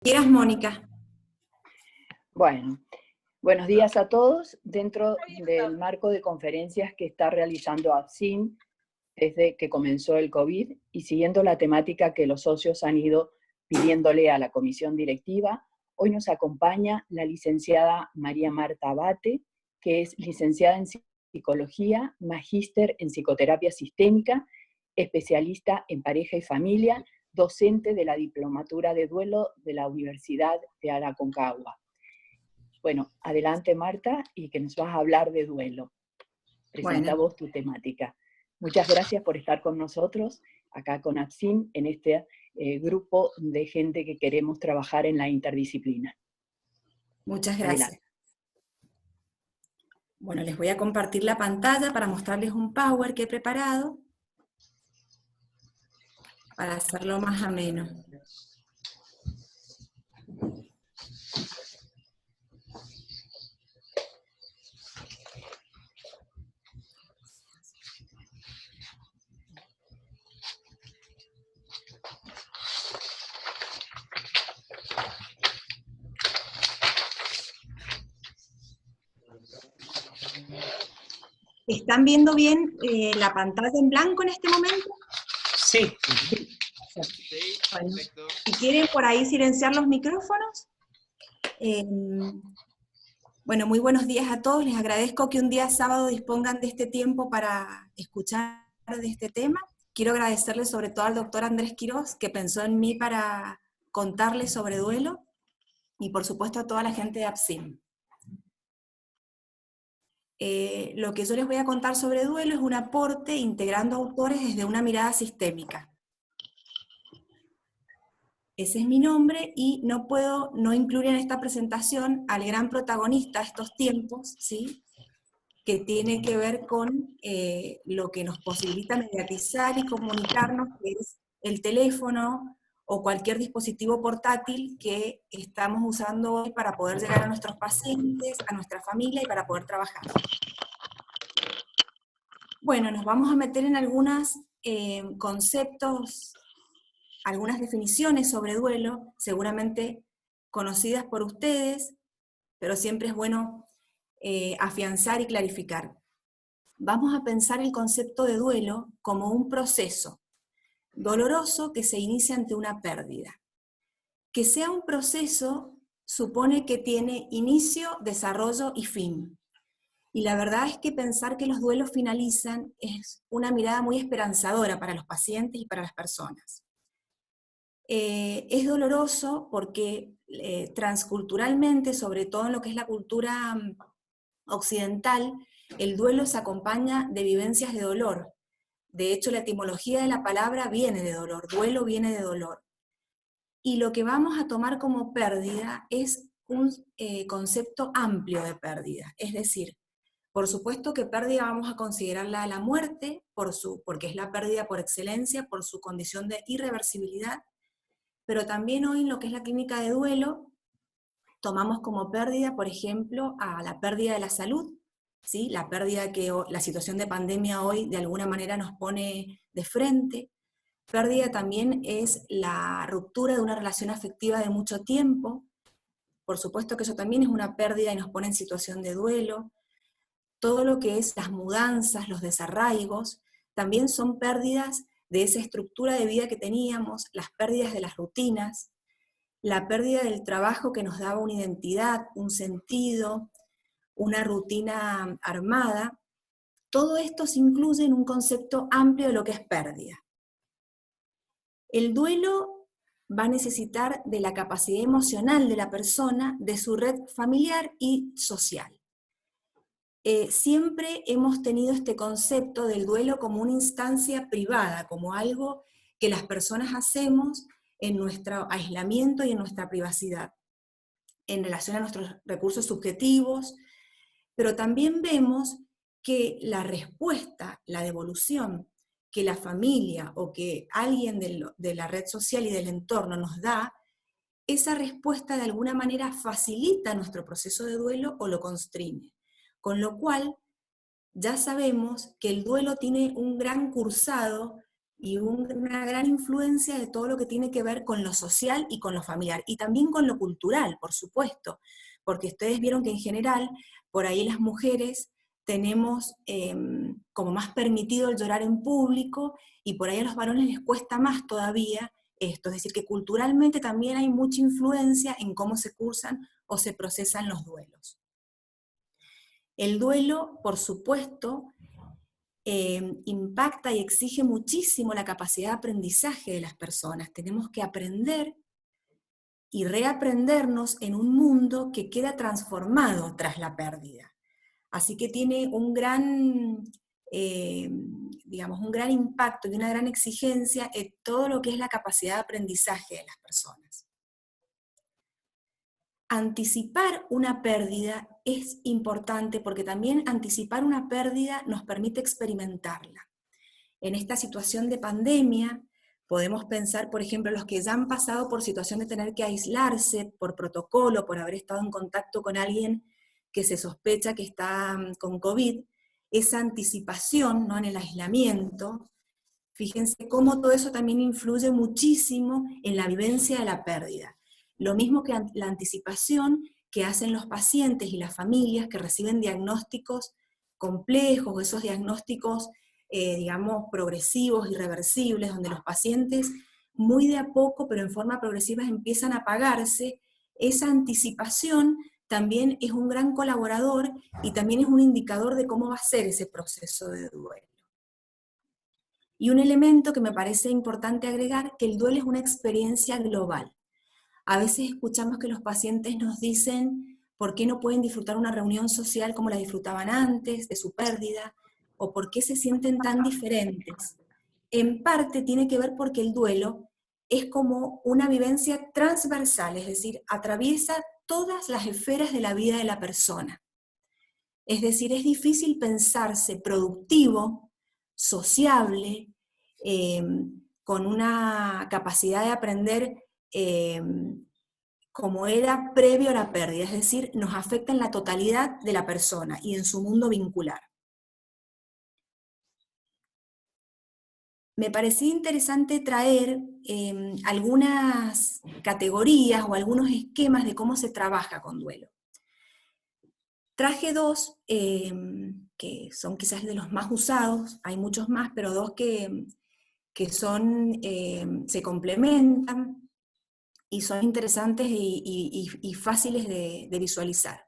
Quieras, Mónica. Bueno, buenos días a todos. Dentro del marco de conferencias que está realizando AFSIN desde que comenzó el COVID y siguiendo la temática que los socios han ido pidiéndole a la comisión directiva, hoy nos acompaña la licenciada María Marta Abate, que es licenciada en Psicología, magíster en Psicoterapia Sistémica, especialista en pareja y familia, docente de la Diplomatura de Duelo de la Universidad de Aconcagua. Bueno, adelante Marta, y que nos vas a hablar de duelo. Presenta vos tu temática. Muchas gracias por estar con nosotros, acá con AFSIN, en este grupo de gente que queremos trabajar en la interdisciplina. Muchas gracias. Adelante. Bueno, les voy a compartir la pantalla para mostrarles un Power que he preparado para hacerlo más ameno. ¿Están viendo bien la pantalla en blanco en este momento? Sí. Bueno, si quieren por ahí silenciar los micrófonos. Bueno, muy buenos días a todos. Les agradezco que un día sábado dispongan de este tiempo para escuchar de este tema. Quiero agradecerle sobre todo al doctor Andrés Quirós, que pensó en mí para contarles sobre duelo, y por supuesto a toda la gente de AFSIN. Lo que yo les voy a contar sobre duelo es un aporte integrando autores desde una mirada sistémica. Ese es mi nombre y no puedo no incluir en esta presentación al gran protagonista de estos tiempos, ¿sí? Que tiene que ver con lo que nos posibilita mediatizar y comunicarnos, que es el teléfono o cualquier dispositivo portátil que estamos usando hoy para poder llegar a nuestros pacientes, a nuestra familia y para poder trabajar. Bueno, nos vamos a meter en algunos conceptos, algunas definiciones sobre duelo, seguramente conocidas por ustedes, pero siempre es bueno afianzar y clarificar. Vamos a pensar el concepto de duelo como un proceso doloroso que se inicia ante una pérdida. Que sea un proceso supone que tiene inicio, desarrollo y fin. Y la verdad es que pensar que los duelos finalizan es una mirada muy esperanzadora para los pacientes y para las personas. Es doloroso porque transculturalmente, sobre todo en lo que es la cultura occidental, el duelo se acompaña de vivencias de dolor. De hecho, la etimología de la palabra viene de dolor, duelo viene de dolor. Y lo que vamos a tomar como pérdida es un concepto amplio de pérdida, es decir, por supuesto que pérdida vamos a considerarla la muerte, porque es la pérdida por excelencia, por su condición de irreversibilidad, pero también hoy en lo que es la clínica de duelo, tomamos como pérdida, por ejemplo, a la pérdida de la salud, ¿sí? La pérdida que la situación de pandemia hoy de alguna manera nos pone de frente. Pérdida también es la ruptura de una relación afectiva de mucho tiempo. Por supuesto que eso también es una pérdida y nos pone en situación de duelo. Todo lo que es las mudanzas, los desarraigos, también son pérdidas de esa estructura de vida que teníamos, las pérdidas de las rutinas, la pérdida del trabajo que nos daba una identidad, un sentido, una rutina armada. Todo esto se incluye en un concepto amplio de lo que es pérdida. El duelo va a necesitar de la capacidad emocional de la persona, de su red familiar y social. Siempre hemos tenido este concepto del duelo como una instancia privada, como algo que las personas hacemos en nuestro aislamiento y en nuestra privacidad, en relación a nuestros recursos subjetivos, pero también vemos que la respuesta, la devolución que la familia o que alguien de la red social y del entorno nos da, esa respuesta de alguna manera facilita nuestro proceso de duelo o lo constriñe. Con lo cual, ya sabemos que el duelo tiene un gran cursado y una gran influencia de todo lo que tiene que ver con lo social y con lo familiar, y también con lo cultural, por supuesto, porque ustedes vieron que en general, por ahí las mujeres tenemos como más permitido el llorar en público, y por ahí a los varones les cuesta más todavía esto, es decir, que culturalmente también hay mucha influencia en cómo se cursan o se procesan los duelos. El duelo, por supuesto, impacta y exige muchísimo la capacidad de aprendizaje de las personas. Tenemos que aprender y reaprendernos en un mundo que queda transformado tras la pérdida. Así que tiene un gran, digamos, un gran impacto y una gran exigencia en todo lo que es la capacidad de aprendizaje de las personas. Anticipar una pérdida es importante porque también anticipar una pérdida nos permite experimentarla. En esta situación de pandemia, podemos pensar, por ejemplo, los que ya han pasado por situación de tener que aislarse por protocolo, por haber estado en contacto con alguien que se sospecha que está con COVID, esa anticipación, ¿no?, en el aislamiento, fíjense cómo todo eso también influye muchísimo en la vivencia de la pérdida. Lo mismo que la anticipación que hacen los pacientes y las familias que reciben diagnósticos complejos, esos diagnósticos, digamos, progresivos, irreversibles, donde los pacientes muy de a poco, pero en forma progresiva, empiezan a apagarse. Esa anticipación también es un gran colaborador y también es un indicador de cómo va a ser ese proceso de duelo. Y un elemento que me parece importante agregar, que el duelo es una experiencia global. A veces escuchamos que los pacientes nos dicen por qué no pueden disfrutar una reunión social como la disfrutaban antes de su pérdida, o por qué se sienten tan diferentes. En parte tiene que ver porque el duelo es como una vivencia transversal, es decir, atraviesa todas las esferas de la vida de la persona. Es decir, es difícil pensarse productivo, sociable, con una capacidad de aprender como era previo a la pérdida, es decir, nos afecta en la totalidad de la persona y en su mundo vincular. Me parecía interesante traer algunas categorías o algunos esquemas de cómo se trabaja con duelo. Traje dos que son quizás de los más usados, hay muchos más, pero dos que son, se complementan y son interesantes y fáciles de visualizar.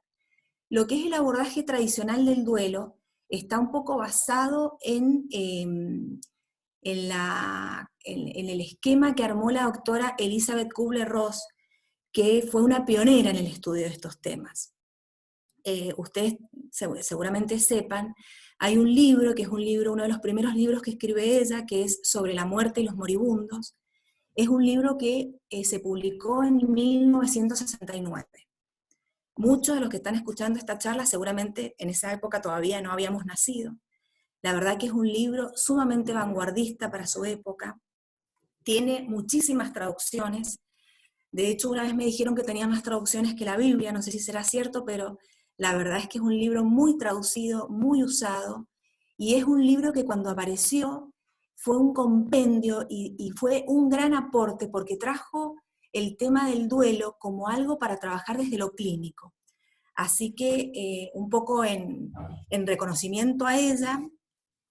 Lo que es el abordaje tradicional del duelo está un poco basado en el esquema que armó la doctora Elizabeth Kubler-Ross, que fue una pionera en el estudio de estos temas. Ustedes seguramente sepan, hay un libro, que es un libro, uno de los primeros libros que escribe ella, que es sobre la muerte y los moribundos. Es un libro que se publicó en 1969. Muchos de los que están escuchando esta charla seguramente en esa época todavía no habíamos nacido. La verdad que es un libro sumamente vanguardista para su época, tiene muchísimas traducciones. De hecho, una vez me dijeron que tenía más traducciones que la Biblia, no sé si será cierto, pero la verdad es que es un libro muy traducido, muy usado, y es un libro que cuando apareció fue un compendio y fue un gran aporte porque trajo el tema del duelo como algo para trabajar desde lo clínico. Así que un poco en reconocimiento a ella,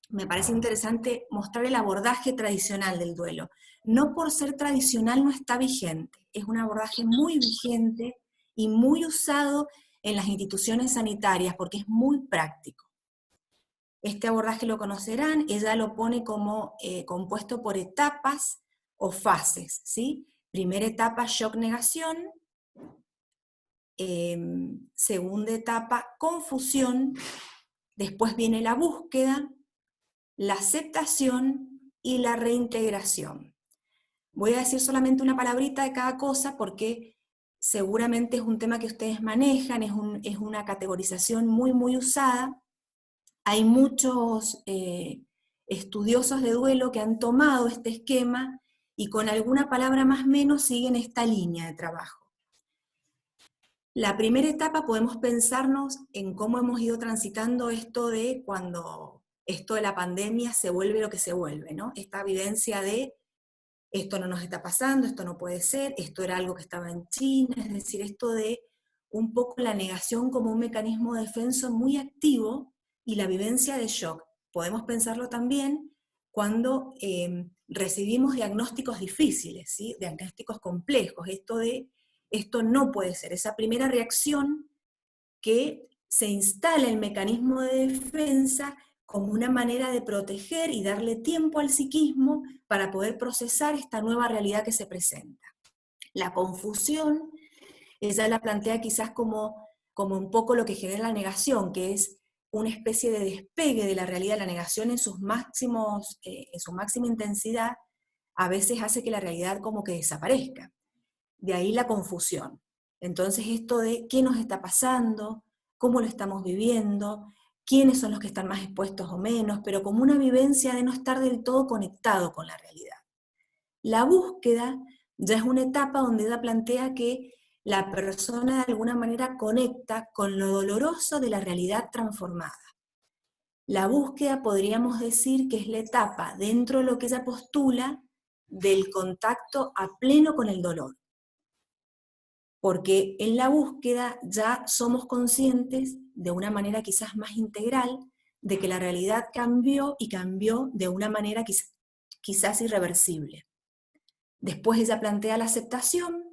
me parece interesante mostrar el abordaje tradicional del duelo. No por ser tradicional no está vigente, es un abordaje muy vigente y muy usado en las instituciones sanitarias porque es muy práctico. Este abordaje lo conocerán, ella lo pone como compuesto por etapas o fases, ¿sí? Primera etapa, shock-negación. Segunda etapa, confusión. Después viene la búsqueda, la aceptación y la reintegración. Voy a decir solamente una palabrita de cada cosa porque seguramente es un tema que ustedes manejan, es una categorización muy, muy usada. Hay muchos estudiosos de duelo que han tomado este esquema y con alguna palabra más o menos siguen esta línea de trabajo. La primera etapa podemos pensarnos en cómo hemos ido transitando esto de cuando esto de la pandemia se vuelve lo que se vuelve, ¿no? Esta vivencia de esto no nos está pasando, esto no puede ser, esto era algo que estaba en China, es decir, esto de un poco la negación como un mecanismo de defensa muy activo y la vivencia de shock. Podemos pensarlo también cuando recibimos diagnósticos difíciles, ¿sí? Diagnósticos complejos, esto de esto no puede ser, esa primera reacción que se instala el mecanismo de defensa como una manera de proteger y darle tiempo al psiquismo para poder procesar esta nueva realidad que se presenta. La confusión, ella la plantea quizás como un poco lo que genera la negación, que es una especie de despegue de la realidad. La negación en su máxima intensidad, a veces hace que la realidad como que desaparezca. De ahí la confusión. Entonces esto de qué nos está pasando, cómo lo estamos viviendo, quiénes son los que están más expuestos o menos, pero como una vivencia de no estar del todo conectado con la realidad. La búsqueda ya es una etapa donde ella plantea que la persona de alguna manera conecta con lo doloroso de la realidad transformada. La búsqueda podríamos decir que es la etapa dentro de lo que ella postula del contacto a pleno con el dolor. Porque en la búsqueda ya somos conscientes de una manera quizás más integral de que la realidad cambió y cambió de una manera quizás irreversible. Después ella plantea la aceptación,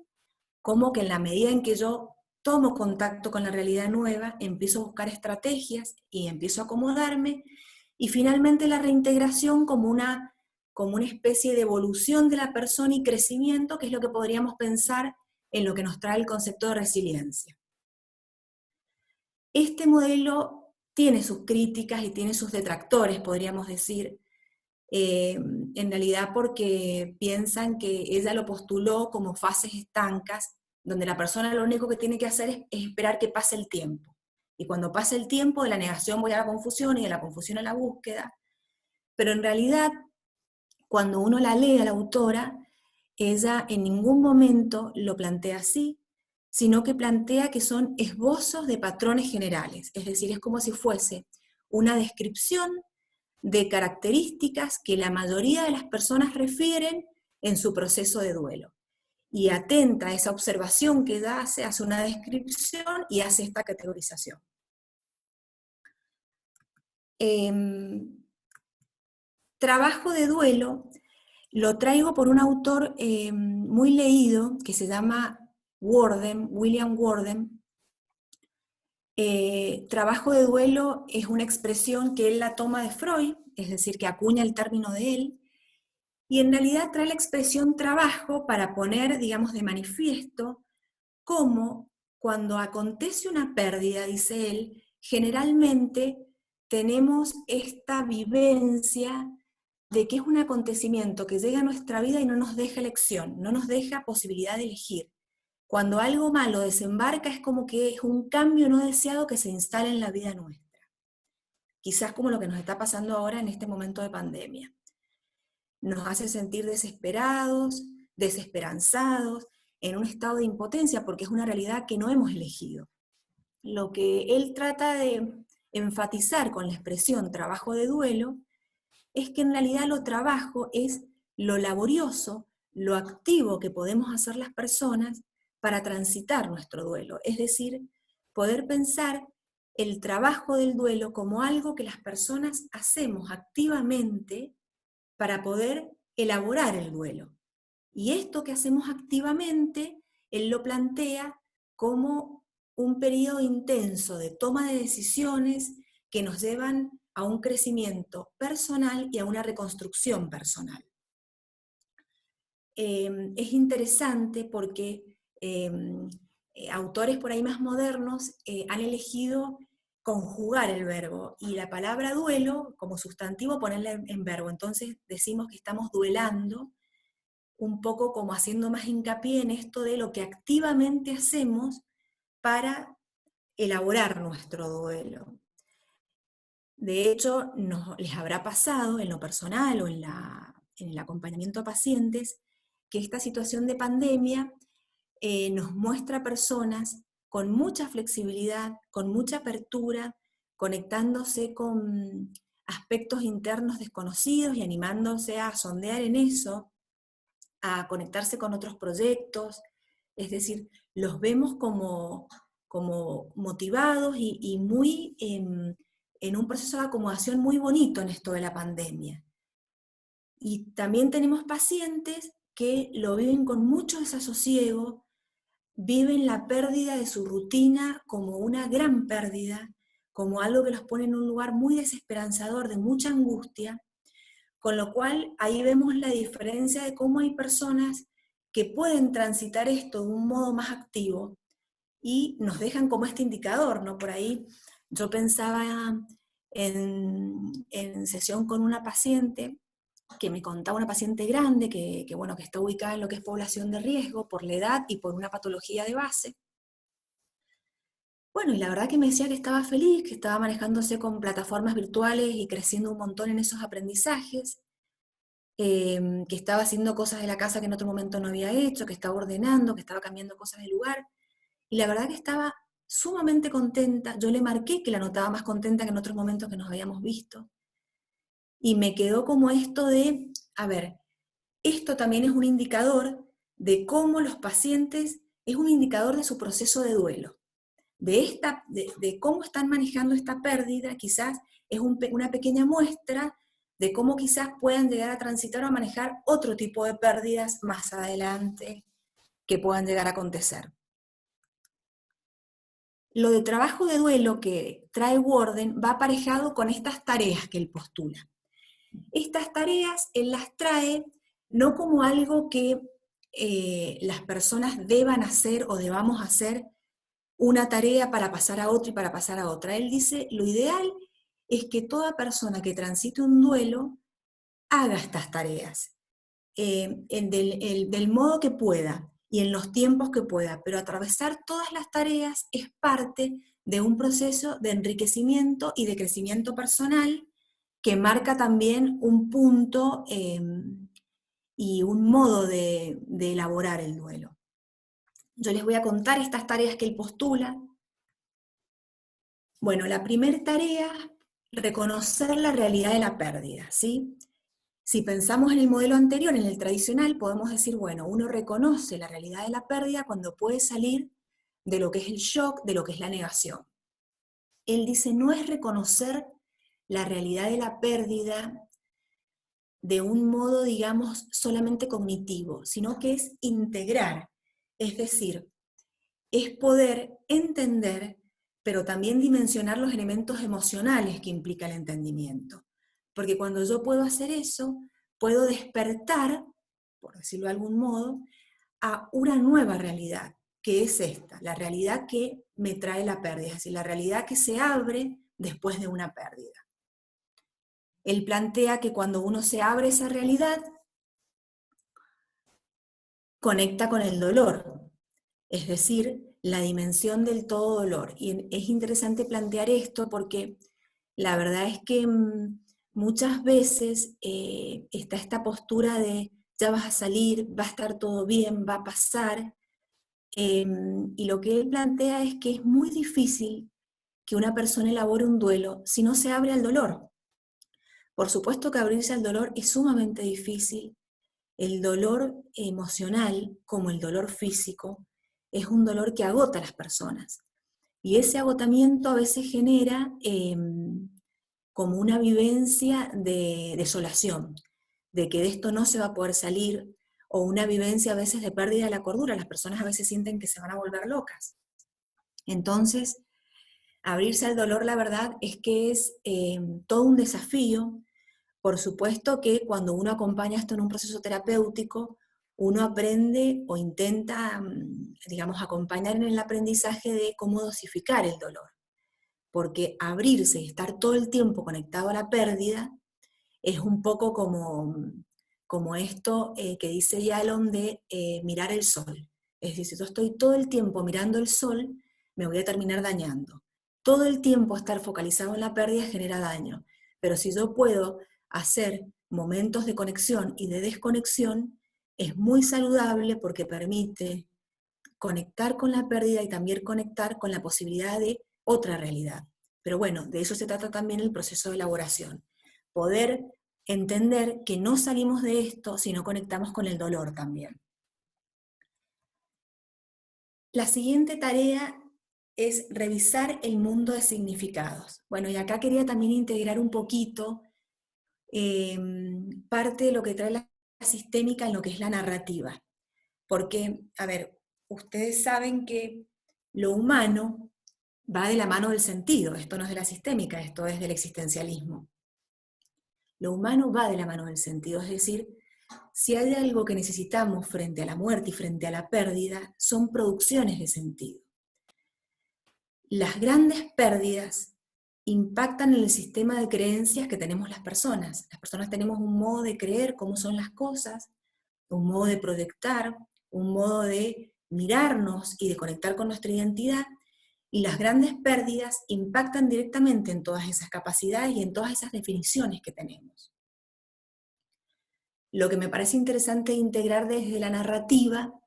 como que en la medida en que yo tomo contacto con la realidad nueva, empiezo a buscar estrategias y empiezo a acomodarme, y finalmente la reintegración como una especie de evolución de la persona y crecimiento, que es lo que podríamos pensar en lo que nos trae el concepto de resiliencia. Este modelo tiene sus críticas y tiene sus detractores, podríamos decir, en realidad porque piensan que ella lo postuló como fases estancas, donde la persona lo único que tiene que hacer es esperar que pase el tiempo. Y cuando pase el tiempo, de la negación voy a la confusión y de la confusión a la búsqueda. Pero en realidad, cuando uno la lee a la autora, ella en ningún momento lo plantea así, sino que plantea que son esbozos de patrones generales. Es decir, es como si fuese una descripción de características que la mayoría de las personas refieren en su proceso de duelo. Y atenta a esa observación que ella hace una descripción y hace esta categorización. Trabajo de duelo lo traigo por un autor muy leído que se llama William Worden. Trabajo de duelo es una expresión que él la toma de Freud, es decir, que acuña el término de él, y en realidad trae la expresión trabajo para poner, digamos, de manifiesto cómo cuando acontece una pérdida, dice él, generalmente tenemos esta vivencia de que es un acontecimiento que llega a nuestra vida y no nos deja elección, no nos deja posibilidad de elegir. Cuando algo malo desembarca es como que es un cambio no deseado que se instala en la vida nuestra. Quizás como lo que nos está pasando ahora en este momento de pandemia. Nos hace sentir desesperados, desesperanzados, en un estado de impotencia porque es una realidad que no hemos elegido. Lo que él trata de enfatizar con la expresión trabajo de duelo es que en realidad lo trabajo es lo laborioso, lo activo que podemos hacer las personas para transitar nuestro duelo. Es decir, poder pensar el trabajo del duelo como algo que las personas hacemos activamente para poder elaborar el duelo. Y esto que hacemos activamente, él lo plantea como un periodo intenso de toma de decisiones que nos llevan a un crecimiento personal y a una reconstrucción personal. Es interesante porque autores por ahí más modernos han elegido conjugar el verbo y la palabra duelo como sustantivo ponerla en verbo. Entonces decimos que estamos duelando, un poco como haciendo más hincapié en esto de lo que activamente hacemos para elaborar nuestro duelo. De hecho, les habrá pasado en lo personal o en el acompañamiento a pacientes que esta situación de pandemia nos muestra personas con mucha flexibilidad, con mucha apertura, conectándose con aspectos internos desconocidos y animándose a sondear en eso, a conectarse con otros proyectos, es decir, los vemos como motivados y muy en un proceso de acomodación muy bonito en esto de la pandemia. Y también tenemos pacientes que lo viven con mucho desasosiego, viven la pérdida de su rutina como una gran pérdida, como algo que los pone en un lugar muy desesperanzador, de mucha angustia, con lo cual ahí vemos la diferencia de cómo hay personas que pueden transitar esto de un modo más activo y nos dejan como este indicador, ¿no? Por ahí yo pensaba en sesión con una paciente que me contaba, una paciente grande bueno, que está ubicada en lo que es población de riesgo por la edad y por una patología de base. Bueno, y la verdad que me decía que estaba feliz, que estaba manejándose con plataformas virtuales y creciendo un montón en esos aprendizajes, que estaba haciendo cosas de la casa que en otro momento no había hecho, que estaba ordenando, que estaba cambiando cosas de lugar, y la verdad que estaba sumamente contenta. Yo le marqué que la notaba más contenta que en otros momentos que nos habíamos visto, y me quedó como esto de, a ver, esto también es un indicador de cómo los pacientes, es un indicador de su proceso de duelo, de cómo están manejando esta pérdida. Quizás es una pequeña muestra de cómo quizás puedan llegar a transitar o a manejar otro tipo de pérdidas más adelante que puedan llegar a acontecer. Lo de trabajo de duelo que trae Worden va aparejado con estas tareas que él postula. Estas tareas él las trae no como algo que las personas deban hacer o debamos hacer una tarea para pasar a otra y para pasar a otra. Él dice, lo ideal es que toda persona que transite un duelo haga estas tareas, del modo que pueda y en los tiempos que pueda, pero atravesar todas las tareas es parte de un proceso de enriquecimiento y de crecimiento personal que marca también un punto y un modo de elaborar el duelo. Yo les voy a contar estas tareas que él postula. Bueno, la primera tarea, reconocer la realidad de la pérdida, ¿sí? Si pensamos en el modelo anterior, en el tradicional, podemos decir, bueno, uno reconoce la realidad de la pérdida cuando puede salir de lo que es el shock, de lo que es la negación. Él dice, no es reconocer la realidad de la pérdida de un modo, digamos, solamente cognitivo, sino que es integrar, es decir, es poder entender, pero también dimensionar los elementos emocionales que implica el entendimiento. Porque cuando yo puedo hacer eso, puedo despertar, por decirlo de algún modo, a una nueva realidad, que es esta, la realidad que me trae la pérdida, es decir, la realidad que se abre después de una pérdida. Él plantea que cuando uno se abre a esa realidad, conecta con el dolor, es decir, la dimensión del todo dolor. Y es interesante plantear esto porque la verdad es que muchas veces está esta postura de ya vas a salir, va a estar todo bien, va a pasar, y lo que él plantea es que es muy difícil que una persona elabore un duelo si no se abre al dolor. Por supuesto que abrirse al dolor es sumamente difícil. El dolor emocional, como el dolor físico, es un dolor que agota a las personas. Y ese agotamiento a veces genera como una vivencia de desolación, de que de esto no se va a poder salir, o una vivencia a veces de pérdida de la cordura. Las personas a veces sienten que se van a volver locas. Entonces, abrirse al dolor, la verdad, es que es todo un desafío. Por supuesto que cuando uno acompaña esto en un proceso terapéutico, uno aprende o intenta, digamos, acompañar en el aprendizaje de cómo dosificar el dolor. Porque abrirse y estar todo el tiempo conectado a la pérdida es un poco como esto que dice Yalom de mirar el sol. Es decir, si yo estoy todo el tiempo mirando el sol, me voy a terminar dañando. Todo el tiempo estar focalizado en la pérdida genera daño. Pero si yo puedo hacer momentos de conexión y de desconexión, es muy saludable porque permite conectar con la pérdida y también conectar con la posibilidad de otra realidad. Pero bueno, de eso se trata también el proceso de elaboración. poder entender que no salimos de esto si no conectamos con el dolor también. La siguiente tarea es revisar el mundo de significados. Bueno, y acá quería también integrar un poquito parte de lo que trae la sistémica en lo que es la narrativa. Porque, a ver, ustedes saben que lo humano va de la mano del sentido. Esto no es de la sistémica, esto es del existencialismo. Lo humano va de la mano del sentido, es decir, si hay algo que necesitamos frente a la muerte y frente a la pérdida, son producciones de sentido. Las grandes pérdidas impactan en el sistema de creencias que tenemos las personas. Las personas tenemos un modo de creer cómo son las cosas, un modo de proyectar, un modo de mirarnos y de conectar con nuestra identidad, y las grandes pérdidas impactan directamente en todas esas capacidades y en todas esas definiciones que tenemos. Lo que me parece interesante integrar desde la narrativa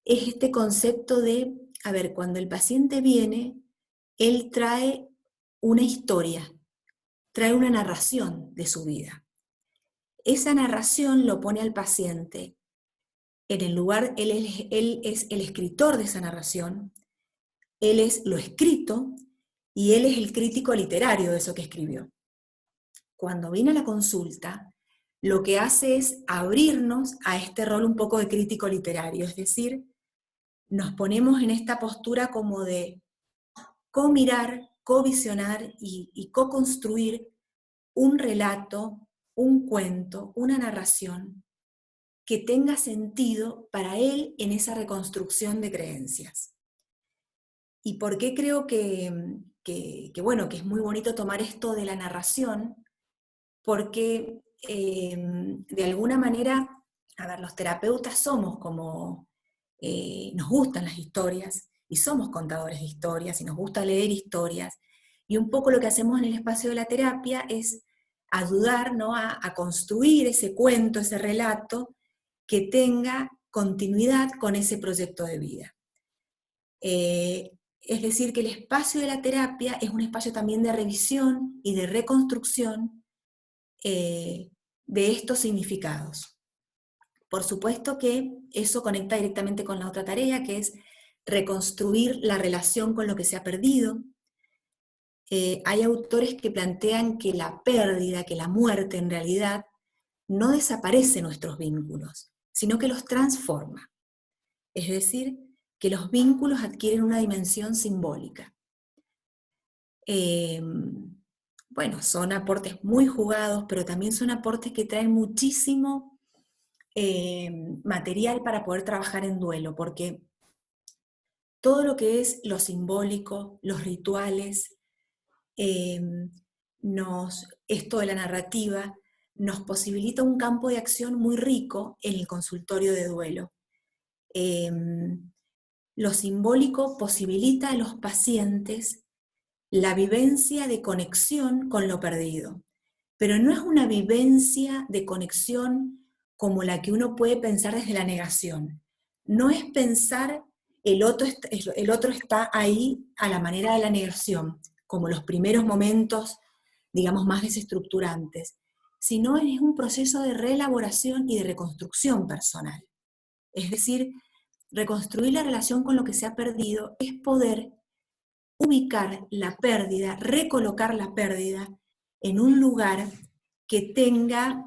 es este concepto de, a ver, cuando el paciente viene, él trae una historia, trae una narración de su vida. Esa narración lo pone al paciente en el lugar, él es el escritor de esa narración, él es lo escrito y él es el crítico literario de eso que escribió. Cuando viene a la consulta, lo que hace es abrirnos a este rol un poco de crítico literario, es decir, nos ponemos en esta postura como de co-mirar, co-visionar y co-construir un relato, un cuento, una narración que tenga sentido para él en esa reconstrucción de creencias. ¿Y por qué creo bueno, que es muy bonito tomar esto de la narración? Porque de alguna manera, a ver, los terapeutas somos como, nos gustan las historias, y somos contadores de historias, y nos gusta leer historias, y un poco lo que hacemos en el espacio de la terapia es ayudar, ¿no?, a construir ese cuento, ese relato, que tenga continuidad con ese proyecto de vida. Es decir, que el espacio de la terapia es un espacio también de revisión y de reconstrucción de estos significados. Por supuesto que eso conecta directamente con la otra tarea, que es reconstruir la relación con lo que se ha perdido. Hay autores que plantean que la pérdida, que la muerte en realidad, no desaparece nuestros vínculos, sino que los transforma. Es decir, que los vínculos adquieren una dimensión simbólica. Bueno, son aportes muy jugados, pero también son aportes que traen muchísimo material para poder trabajar en duelo, porque todo lo que es lo simbólico, los rituales, esto de la narrativa, nos posibilita un campo de acción muy rico en el consultorio de duelo. Lo simbólico posibilita a los pacientes la vivencia de conexión con lo perdido, pero no es una vivencia de conexión como la que uno puede pensar desde la negación. No es pensar el otro está ahí a la manera de la negación, como los primeros momentos, digamos, más desestructurantes, sino es un proceso de reelaboración y de reconstrucción personal. Es decir, reconstruir la relación con lo que se ha perdido es poder ubicar la pérdida, recolocar la pérdida en un lugar que tenga,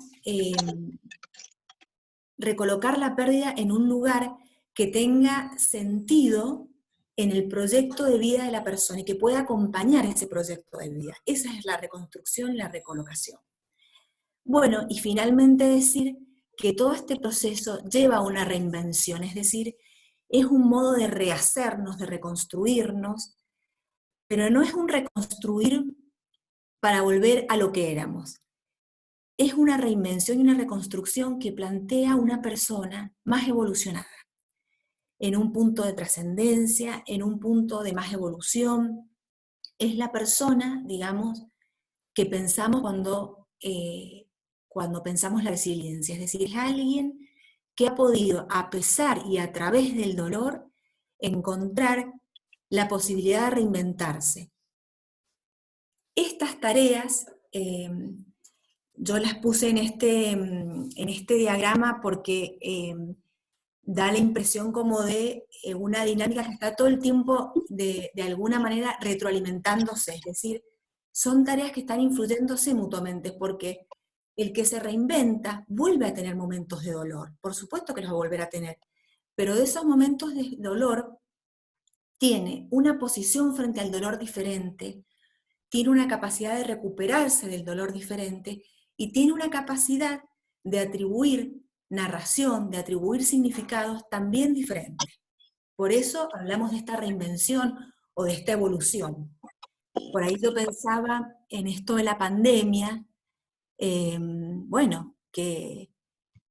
recolocar la pérdida en un lugar que tenga sentido en el proyecto de vida de la persona y que pueda acompañar ese proyecto de vida. Esa es la reconstrucción y la recolocación. Bueno, y finalmente decir que todo este proceso lleva a una reinvención, es decir, es un modo de rehacernos, de reconstruirnos, pero no es un reconstruir para volver a lo que éramos. Es una reinvención y una reconstrucción que plantea una persona más evolucionada, en un punto de trascendencia, en un punto de más evolución. Es la persona, digamos, que pensamos cuando pensamos la resiliencia, es decir, es alguien que ha podido, a pesar y a través del dolor, encontrar la posibilidad de reinventarse. Estas tareas yo las puse en este diagrama porque da la impresión como de una dinámica que está todo el tiempo de alguna manera retroalimentándose, es decir, son tareas que están influyéndose mutuamente, porque el que se reinventa vuelve a tener momentos de dolor, por supuesto que los va a volver a tener, pero de esos momentos de dolor tiene una posición frente al dolor diferente, tiene una capacidad de recuperarse del dolor diferente y tiene una capacidad de atribuir narración, de atribuir significados también diferentes. Por eso hablamos de esta reinvención o de esta evolución. Por ahí yo pensaba en esto de la pandemia, bueno, que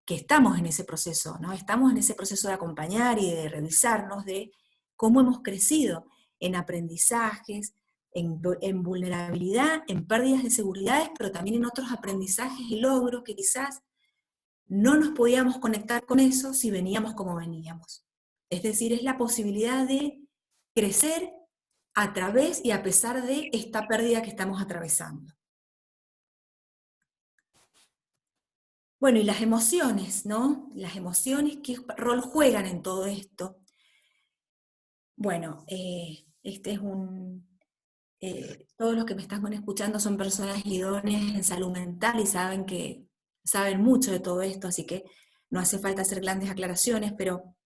estamos en ese proceso, ¿no? Estamos en ese proceso de acompañar y de revisarnos de cómo hemos crecido en aprendizajes, en vulnerabilidad, en pérdidas de seguridades, pero también en otros aprendizajes y logros que quizás no nos podíamos conectar con eso si veníamos como veníamos. Es decir, es la posibilidad de crecer a través y a pesar de esta pérdida que estamos atravesando. Bueno, y las emociones, ¿no? Las emociones, ¿qué rol juegan en todo esto? Bueno, este es todos los que me están escuchando son personas idóneas en salud mental y saben mucho de todo esto, así que no hace falta hacer grandes aclaraciones, pero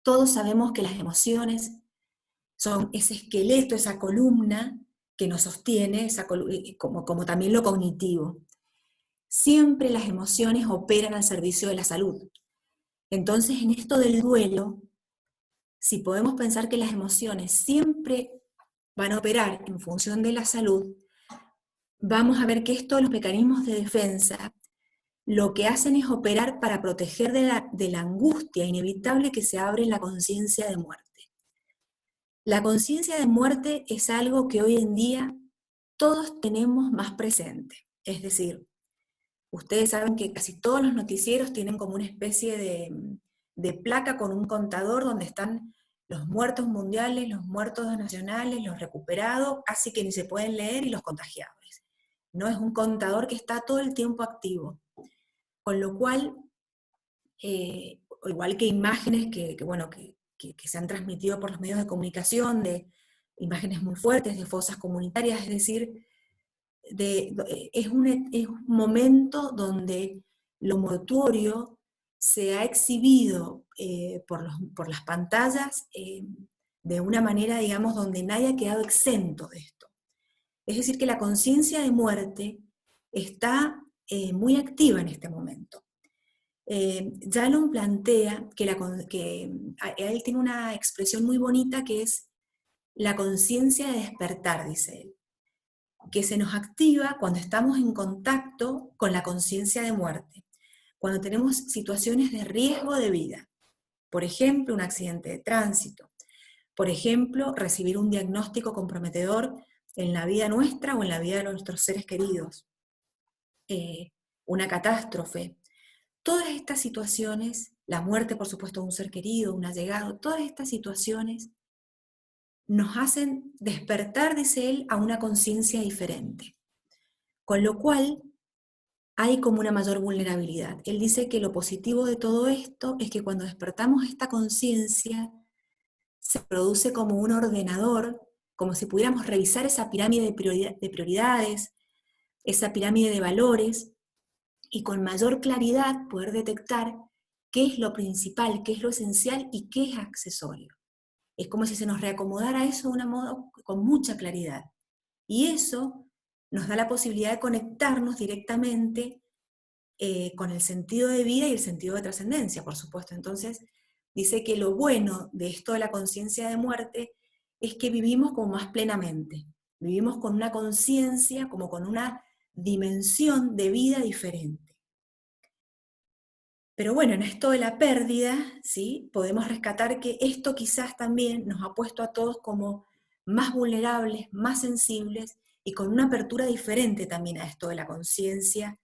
todos sabemos que las emociones son ese esqueleto, esa columna que nos sostiene, como también lo cognitivo. Siempre las emociones operan al servicio de la salud. Entonces, en esto del duelo, si podemos pensar que las emociones siempre van a operar en función de la salud, vamos a ver que estos, los mecanismos de defensa, lo que hacen es operar para proteger de la angustia inevitable que se abre en la conciencia de muerte. La conciencia de muerte es algo que hoy en día todos tenemos más presente. Es decir, ustedes saben que casi todos los noticieros tienen como una especie de placa con un contador donde están los muertos mundiales, los muertos nacionales, los recuperados, casi que ni se pueden leer, y los contagiados. No es un contador que está todo el tiempo activo. Con lo cual, igual que imágenes que se han transmitido por los medios de comunicación, de imágenes muy fuertes de fosas comunitarias, es decir, es un momento donde lo mortuorio se ha exhibido por las pantallas de una manera, digamos, donde nadie ha quedado exento de esto. Es decir, que la conciencia de muerte está muy activa en este momento. Jalon plantea que él tiene una expresión muy bonita que es la conciencia de despertar, dice él, que se nos activa cuando estamos en contacto con la conciencia de muerte, cuando tenemos situaciones de riesgo de vida, por ejemplo, un accidente de tránsito, por ejemplo, recibir un diagnóstico comprometedor en la vida nuestra o en la vida de nuestros seres queridos, una catástrofe. Todas estas situaciones, la muerte, por supuesto, de un ser querido, un allegado, todas estas situaciones nos hacen despertar, dice él, a una conciencia diferente. Con lo cual, hay como una mayor vulnerabilidad. Él dice que lo positivo de todo esto es que cuando despertamos esta conciencia, se produce como un ordenador, como si pudiéramos revisar esa pirámide de prioridades, esa pirámide de valores, y con mayor claridad poder detectar qué es lo principal, qué es lo esencial y qué es accesorio. Es como si se nos reacomodara eso de un modo con mucha claridad. Y eso nos da la posibilidad de conectarnos directamente con el sentido de vida y el sentido de trascendencia, por supuesto. Entonces, dice que lo bueno de esto de la conciencia de muerte es que vivimos como más plenamente, vivimos con una conciencia, como con una dimensión de vida diferente. Pero bueno, en esto de la pérdida, ¿sí? Podemos rescatar que esto quizás también nos ha puesto a todos como más vulnerables, más sensibles y con una apertura diferente también a esto de la conciencia,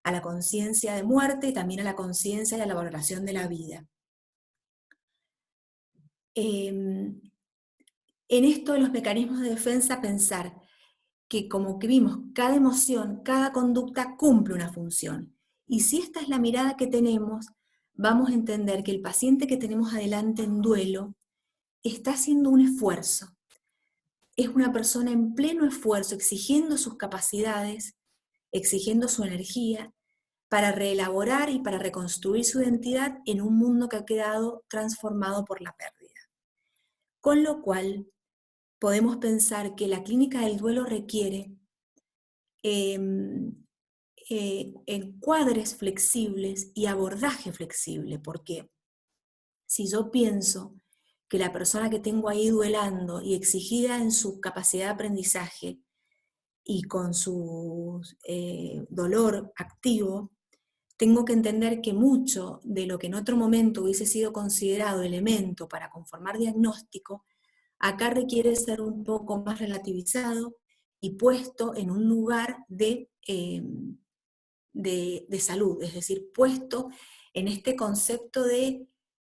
a la conciencia de muerte y también a la conciencia y a la valoración de la vida. En esto de los mecanismos de defensa, pensar que, como que vimos, cada emoción, cada conducta cumple una función. Y si esta es la mirada que tenemos, vamos a entender que el paciente que tenemos adelante en duelo está haciendo un esfuerzo. Es una persona en pleno esfuerzo, exigiendo sus capacidades, exigiendo su energía, para reelaborar y para reconstruir su identidad en un mundo que ha quedado transformado por la pérdida. Con lo cual, podemos pensar que la clínica del duelo requiere encuadres flexibles y abordaje flexible, porque si yo pienso que la persona que tengo ahí duelando y exigida en su capacidad de aprendizaje y con su dolor activo, tengo que entender que mucho de lo que en otro momento hubiese sido considerado elemento para conformar diagnóstico, acá requiere ser un poco más relativizado y puesto en un lugar de salud, es decir, puesto en este concepto de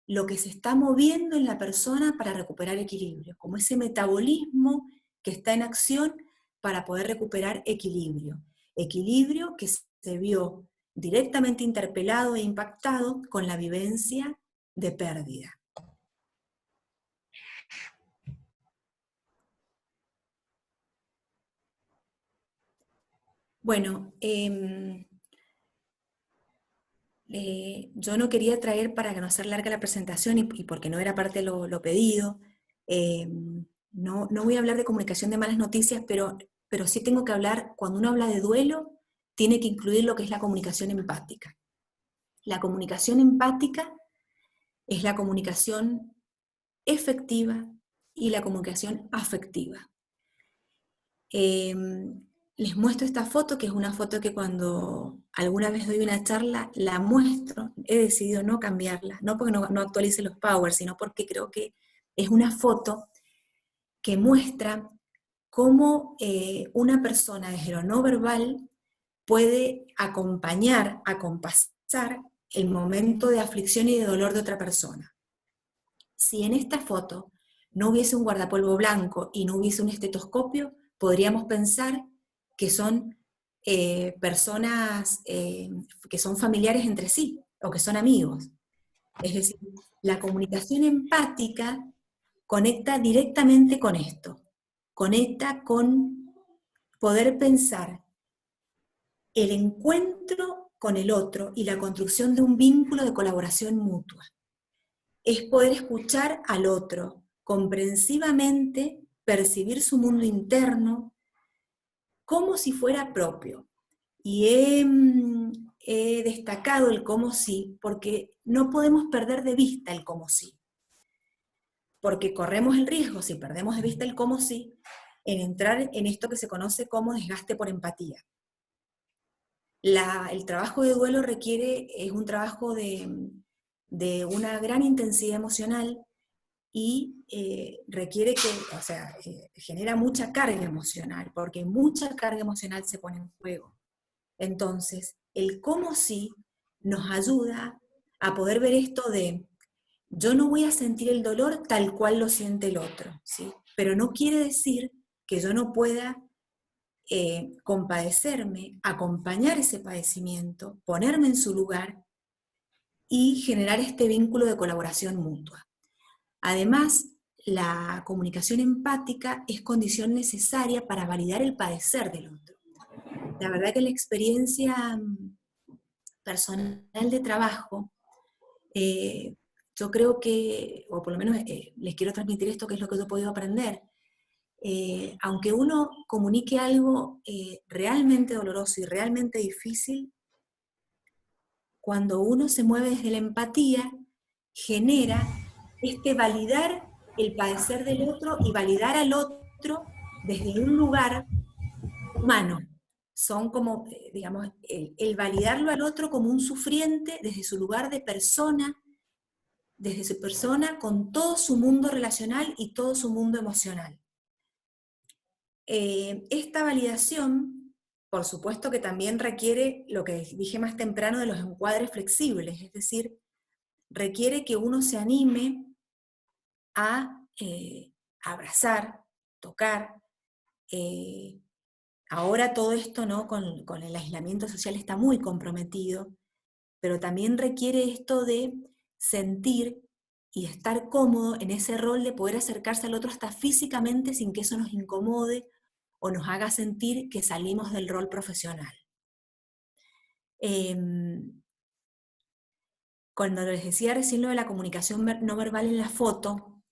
lo que se está moviendo en la persona para recuperar equilibrio, como ese metabolismo que está en acción para poder recuperar equilibrio. Equilibrio que se vio directamente interpelado e impactado con la vivencia de pérdida. Bueno, yo no quería traer, para que no sea larga la presentación y porque no era parte de lo pedido, no voy a hablar de comunicación de malas noticias, pero sí tengo que hablar, cuando uno habla de duelo, tiene que incluir lo que es la comunicación empática. La comunicación empática es la comunicación efectiva y la comunicación afectiva. Les muestro esta foto, que es una foto que cuando alguna vez doy una charla, la muestro. He decidido no cambiarla, no porque no actualice los powers, sino porque creo que es una foto que muestra cómo una persona desde lo no verbal puede acompañar, acompasar el momento de aflicción y de dolor de otra persona. Si en esta foto no hubiese un guardapolvo blanco y no hubiese un estetoscopio, podríamos pensar que son personas que son familiares entre sí o que son amigos. Es decir, la comunicación empática conecta directamente con esto, conecta con poder pensar el encuentro con el otro y la construcción de un vínculo de colaboración mutua. Es poder escuchar al otro, comprensivamente percibir su mundo interno como si fuera propio. Y he destacado el cómo sí, porque no podemos perder de vista el cómo sí. Porque corremos el riesgo, si perdemos de vista el cómo sí, en entrar en esto que se conoce como desgaste por empatía. El trabajo de duelo es un trabajo de una gran intensidad emocional y requiere genera mucha carga emocional, porque mucha carga emocional se pone en juego. Entonces, el cómo sí nos ayuda a poder ver esto de, yo no voy a sentir el dolor tal cual lo siente el otro, ¿sí? Pero no quiere decir que yo no pueda compadecerme, acompañar ese padecimiento, ponerme en su lugar y generar este vínculo de colaboración mutua. Además, la comunicación empática es condición necesaria para validar el padecer del otro. La verdad que la experiencia personal de trabajo, yo creo que, o por lo menos les quiero transmitir esto, que es lo que yo he podido aprender. Aunque uno comunique algo realmente doloroso y realmente difícil, cuando uno se mueve desde la empatía, genera validar el padecer del otro y validar al otro desde un lugar humano. Son como, digamos, el validarlo al otro como un sufriente desde su lugar de persona, desde su persona con todo su mundo relacional y todo su mundo emocional. Esta validación, por supuesto que también requiere lo que dije más temprano de los encuadres flexibles, es decir, requiere que uno se anime a abrazar, tocar, ahora todo esto, ¿no? Con el aislamiento social está muy comprometido, pero también requiere esto de sentir y estar cómodo en ese rol de poder acercarse al otro hasta físicamente sin que eso nos incomode o nos haga sentir que salimos del rol profesional. Cuando les decía recién lo de la comunicación no verbal en la foto,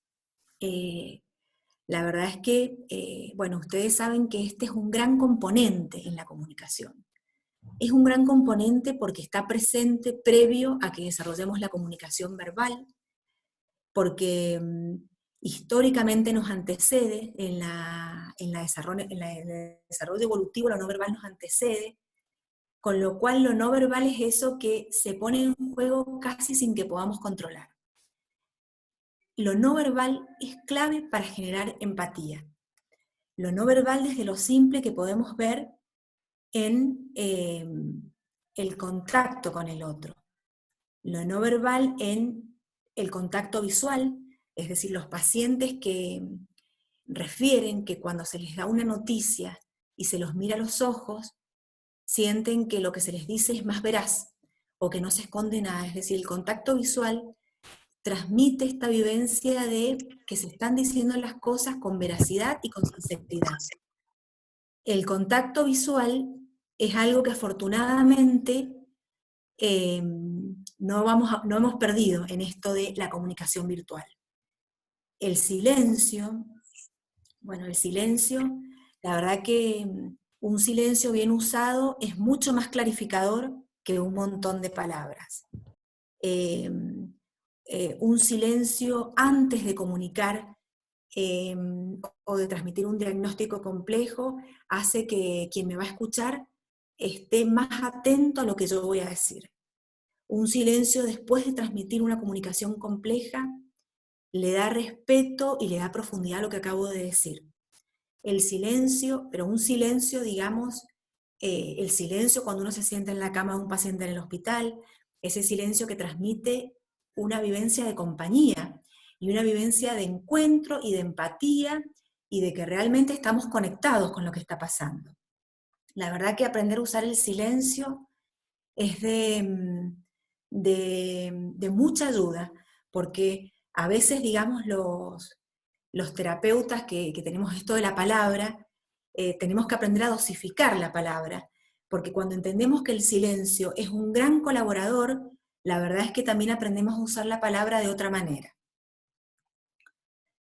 la verdad es que, bueno, ustedes saben que este es un gran componente en la comunicación. Es un gran componente porque está presente previo a que desarrollemos la comunicación verbal, porque históricamente nos antecede en el desarrollo evolutivo, lo no verbal nos antecede, con lo cual lo no verbal es eso que se pone en juego casi sin que podamos controlar. Lo no verbal es clave para generar empatía. Lo no verbal desde lo simple que podemos ver en el contacto con el otro. Lo no verbal en el contacto visual, es decir, los pacientes que refieren que cuando se les da una noticia y se los mira a los ojos, sienten que lo que se les dice es más veraz o que no se esconde nada. Es decir, el contacto visual transmite esta vivencia de que se están diciendo las cosas con veracidad y con sinceridad. El contacto visual es algo que afortunadamente no hemos perdido en esto de la comunicación virtual. El silencio, bueno, el silencio, la verdad que un silencio bien usado es mucho más clarificador que un montón de palabras. Un silencio antes de comunicar o de transmitir un diagnóstico complejo hace que quien me va a escuchar esté más atento a lo que yo voy a decir. Un silencio después de transmitir una comunicación compleja le da respeto y le da profundidad a lo que acabo de decir. El silencio, pero un silencio, digamos, el silencio cuando uno se sienta en la cama de un paciente en el hospital, ese silencio que transmite una vivencia de compañía y una vivencia de encuentro y de empatía y de que realmente estamos conectados con lo que está pasando. La verdad que aprender a usar el silencio es de mucha ayuda, porque a veces, digamos, los terapeutas que tenemos esto de la palabra, tenemos que aprender a dosificar la palabra, porque cuando entendemos que el silencio es un gran colaborador, la verdad es que también aprendemos a usar la palabra de otra manera.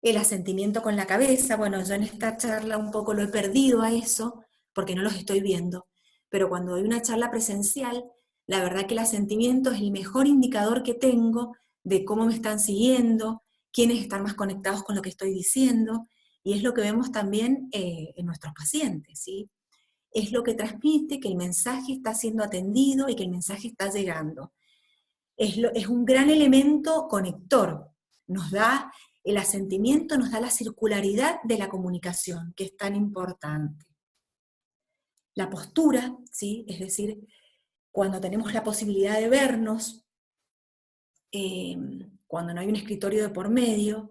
El asentimiento con la cabeza, bueno, yo en esta charla un poco lo he perdido a eso, porque no los estoy viendo, pero cuando doy una charla presencial, la verdad que el asentimiento es el mejor indicador que tengo de cómo me están siguiendo, quiénes están más conectados con lo que estoy diciendo, y es lo que vemos también en nuestros pacientes, ¿sí? Es lo que transmite que el mensaje está siendo atendido y que el mensaje está llegando. Es un gran elemento conector, el asentimiento nos da la circularidad de la comunicación, que es tan importante. La postura, ¿sí? Es decir, cuando tenemos la posibilidad de vernos, cuando no hay un escritorio de por medio,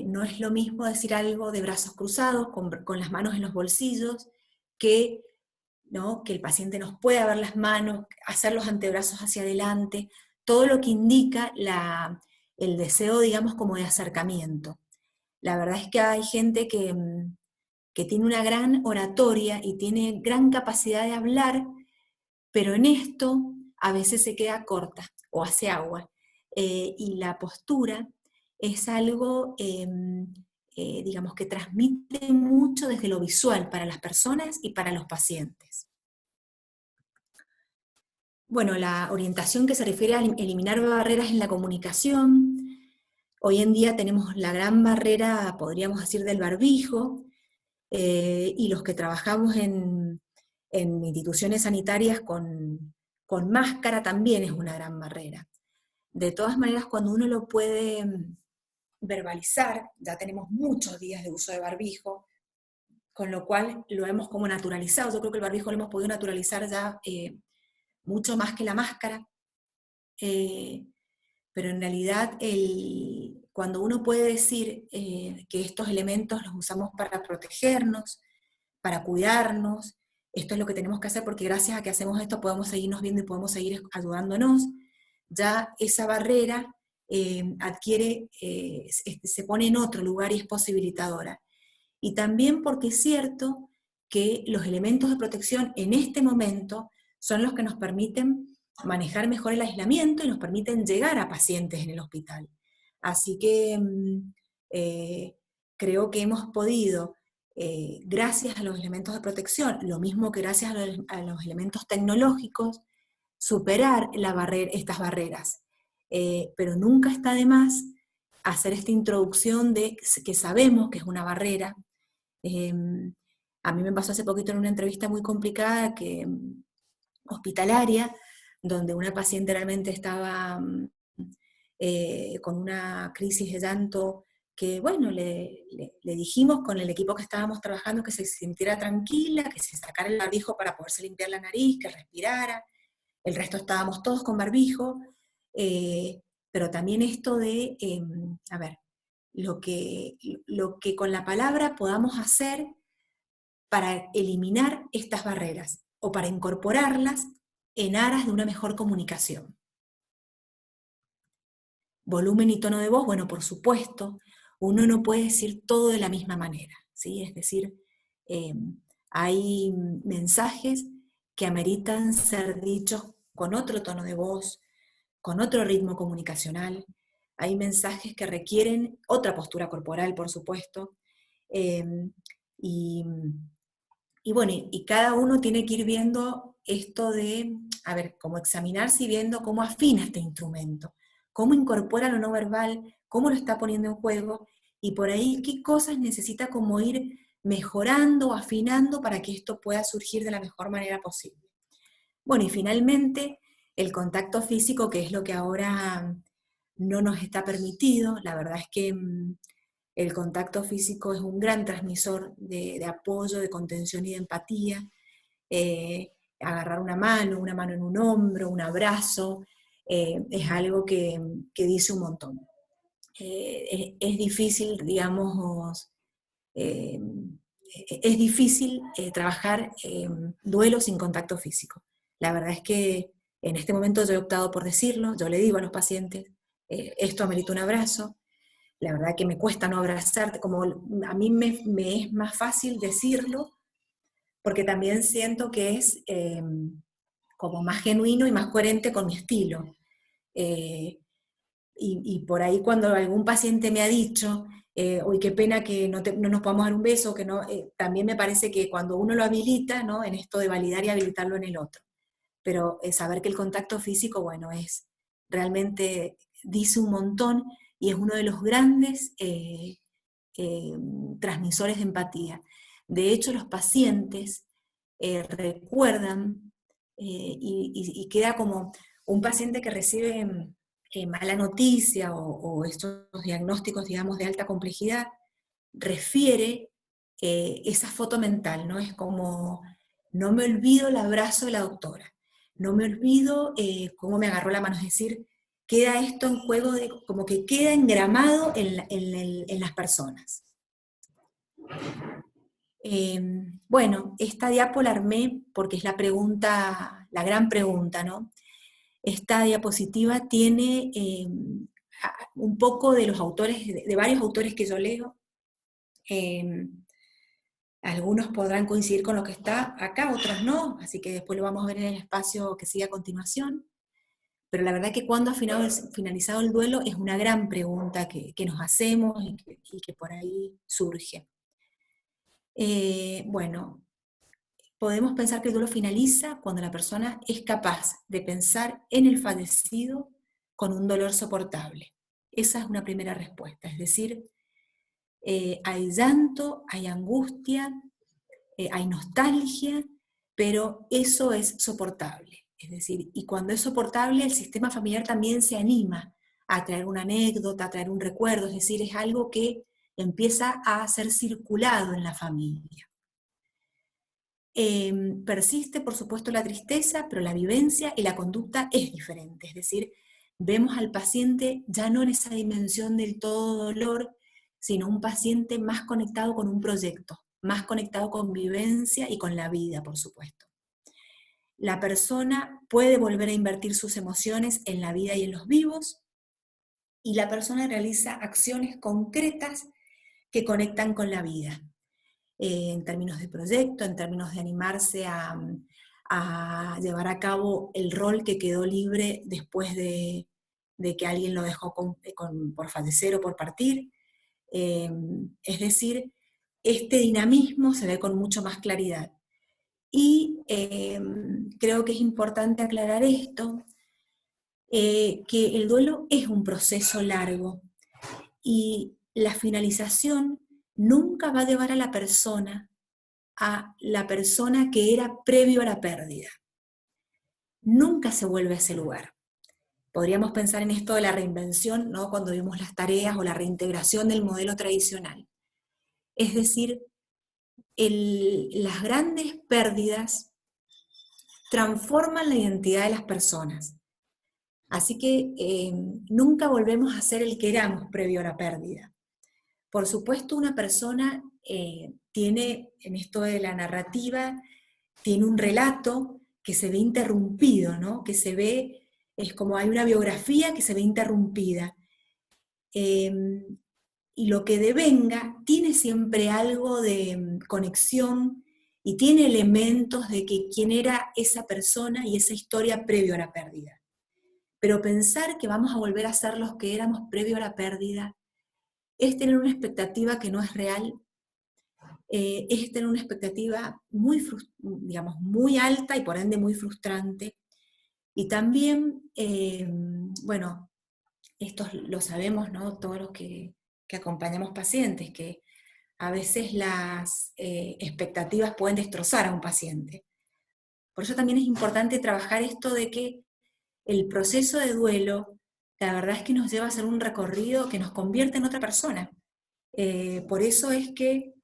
no es lo mismo decir algo de brazos cruzados, con las manos en los bolsillos, que, ¿no? Que el paciente nos pueda ver las manos, hacer los antebrazos hacia adelante, todo lo que indica el deseo, digamos, como de acercamiento. La verdad es que hay gente que tiene una gran oratoria y tiene gran capacidad de hablar, pero en esto a veces se queda corta o hace agua. Y la postura es algo, digamos, que transmite mucho desde lo visual para las personas y para los pacientes. Bueno, la orientación que se refiere a eliminar barreras en la comunicación. Hoy en día tenemos la gran barrera, podríamos decir, del barbijo, y los que trabajamos en instituciones sanitarias con máscara también es una gran barrera. De todas maneras, cuando uno lo puede verbalizar, ya tenemos muchos días de uso de barbijo, con lo cual lo hemos como naturalizado. Yo creo que el barbijo lo hemos podido naturalizar ya mucho más que la máscara, pero en realidad cuando uno puede decir que estos elementos los usamos para protegernos, para cuidarnos, esto es lo que tenemos que hacer porque gracias a que hacemos esto podemos seguirnos viendo y podemos seguir ayudándonos, ya esa barrera se pone en otro lugar y es posibilitadora. Y también porque es cierto que los elementos de protección en este momento son los que nos permiten manejar mejor el aislamiento y nos permiten llegar a pacientes en el hospital. Así que creo que hemos podido, gracias a los elementos de protección, lo mismo que gracias a los elementos tecnológicos, superar estas barreras. Pero nunca está de más hacer esta introducción de que sabemos que es una barrera. A mí me pasó hace poquito en una entrevista muy complicada hospitalaria, donde una paciente realmente estaba con una crisis de llanto que, bueno, le dijimos con el equipo que estábamos trabajando que se sintiera tranquila, que se sacara el barbijo para poderse limpiar la nariz, que respirara. El resto estábamos todos con barbijo, pero también esto de, a ver, lo que con la palabra podamos hacer para eliminar estas barreras o para incorporarlas en aras de una mejor comunicación. Volumen y tono de voz, bueno, por supuesto, uno no puede decir todo de la misma manera, ¿sí? Es decir, hay mensajes que ameritan ser dichos con otro tono de voz, con otro ritmo comunicacional, hay mensajes que requieren otra postura corporal, por supuesto, y bueno, y cada uno tiene que ir viendo esto de, a ver, como examinarse y viendo cómo afina este instrumento, cómo incorpora lo no verbal, cómo lo está poniendo en juego, y por ahí qué cosas necesita como ir mejorando, afinando para que esto pueda surgir de la mejor manera posible. Bueno, y finalmente, el contacto físico, que es lo que ahora no nos está permitido. La verdad es que el contacto físico es un gran transmisor de apoyo, de contención y de empatía. Agarrar una mano en un hombro, un abrazo, es algo que dice un montón. Es difícil, digamos, es difícil trabajar duelo sin contacto físico. La verdad es que en este momento yo he optado por decirlo, yo le digo a los pacientes, esto amerita un abrazo. La verdad que me cuesta no abrazarte, como a mí me es más fácil decirlo, porque también siento que es como más genuino y más coherente con mi estilo. Y por ahí cuando algún paciente me ha dicho, uy, qué pena que no nos podamos dar un beso, que no, también me parece que cuando uno lo habilita, ¿no? En esto de validar y habilitarlo en el otro. Pero saber que el contacto físico, bueno, realmente dice un montón y es uno de los grandes transmisores de empatía. De hecho, los pacientes recuerdan y queda como un paciente que recibe mala noticia o estos diagnósticos, digamos, de alta complejidad, refiere esa foto mental, ¿no? Es como, no me olvido el abrazo de la doctora, no me olvido cómo me agarró la mano, es decir, queda esto en juego, como que queda engramado en las personas. Bueno, esta diapo la armé porque es la pregunta, la gran pregunta, ¿no? Esta diapositiva tiene un poco de los autores, de varios autores que yo leo. Algunos podrán coincidir con lo que está acá, otros no, así que después lo vamos a ver en el espacio que sigue a continuación. Pero la verdad que cuando ha finalizado el duelo es una gran pregunta que nos hacemos y que por ahí surge. Bueno, podemos pensar que el duelo finaliza cuando la persona es capaz de pensar en el fallecido con un dolor soportable. Esa es una primera respuesta, es decir, hay llanto, hay angustia, hay nostalgia, pero eso es soportable. Es decir, y cuando es soportable, el sistema familiar también se anima a traer una anécdota, a traer un recuerdo, es decir, es algo que empieza a ser circulado en la familia. Persiste, por supuesto, la tristeza, pero la vivencia y la conducta es diferente, es decir, vemos al paciente ya no en esa dimensión del todo dolor, sino un paciente más conectado con un proyecto, más conectado con vivencia y con la vida, por supuesto. La persona puede volver a invertir sus emociones en la vida y en los vivos, y la persona realiza acciones concretas que conectan con la vida, en términos de proyecto, en términos de animarse a llevar a cabo el rol que quedó libre después de que alguien lo dejó por fallecer o por partir. Es decir, este dinamismo se ve con mucho más claridad. Y creo que es importante aclarar esto, que el duelo es un proceso largo y la finalización nunca va a llevar a la persona que era previo a la pérdida. Nunca se vuelve a ese lugar. Podríamos pensar en esto de la reinvención, ¿no? Cuando vimos las tareas o la reintegración del modelo tradicional. Es decir, las grandes pérdidas transforman la identidad de las personas. Así que nunca volvemos a ser el que éramos previo a la pérdida. Por supuesto, una persona tiene, en esto de la narrativa, tiene un relato que se ve interrumpido, ¿no? Que se ve, es como hay una biografía que se ve interrumpida. Y lo que devenga tiene siempre algo de conexión y tiene elementos de que quién era esa persona y esa historia previo a la pérdida. Pero pensar que vamos a volver a ser los que éramos previo a la pérdida es tener una expectativa que no es real, es tener una expectativa muy, muy alta y por ende muy frustrante. Y también, bueno, esto lo sabemos, ¿no? Todos los que acompañamos pacientes, que a veces las expectativas pueden destrozar a un paciente. Por eso también es importante trabajar esto de que el proceso de duelo, la verdad es que nos lleva a hacer un recorrido que nos convierte en otra persona. Por eso es que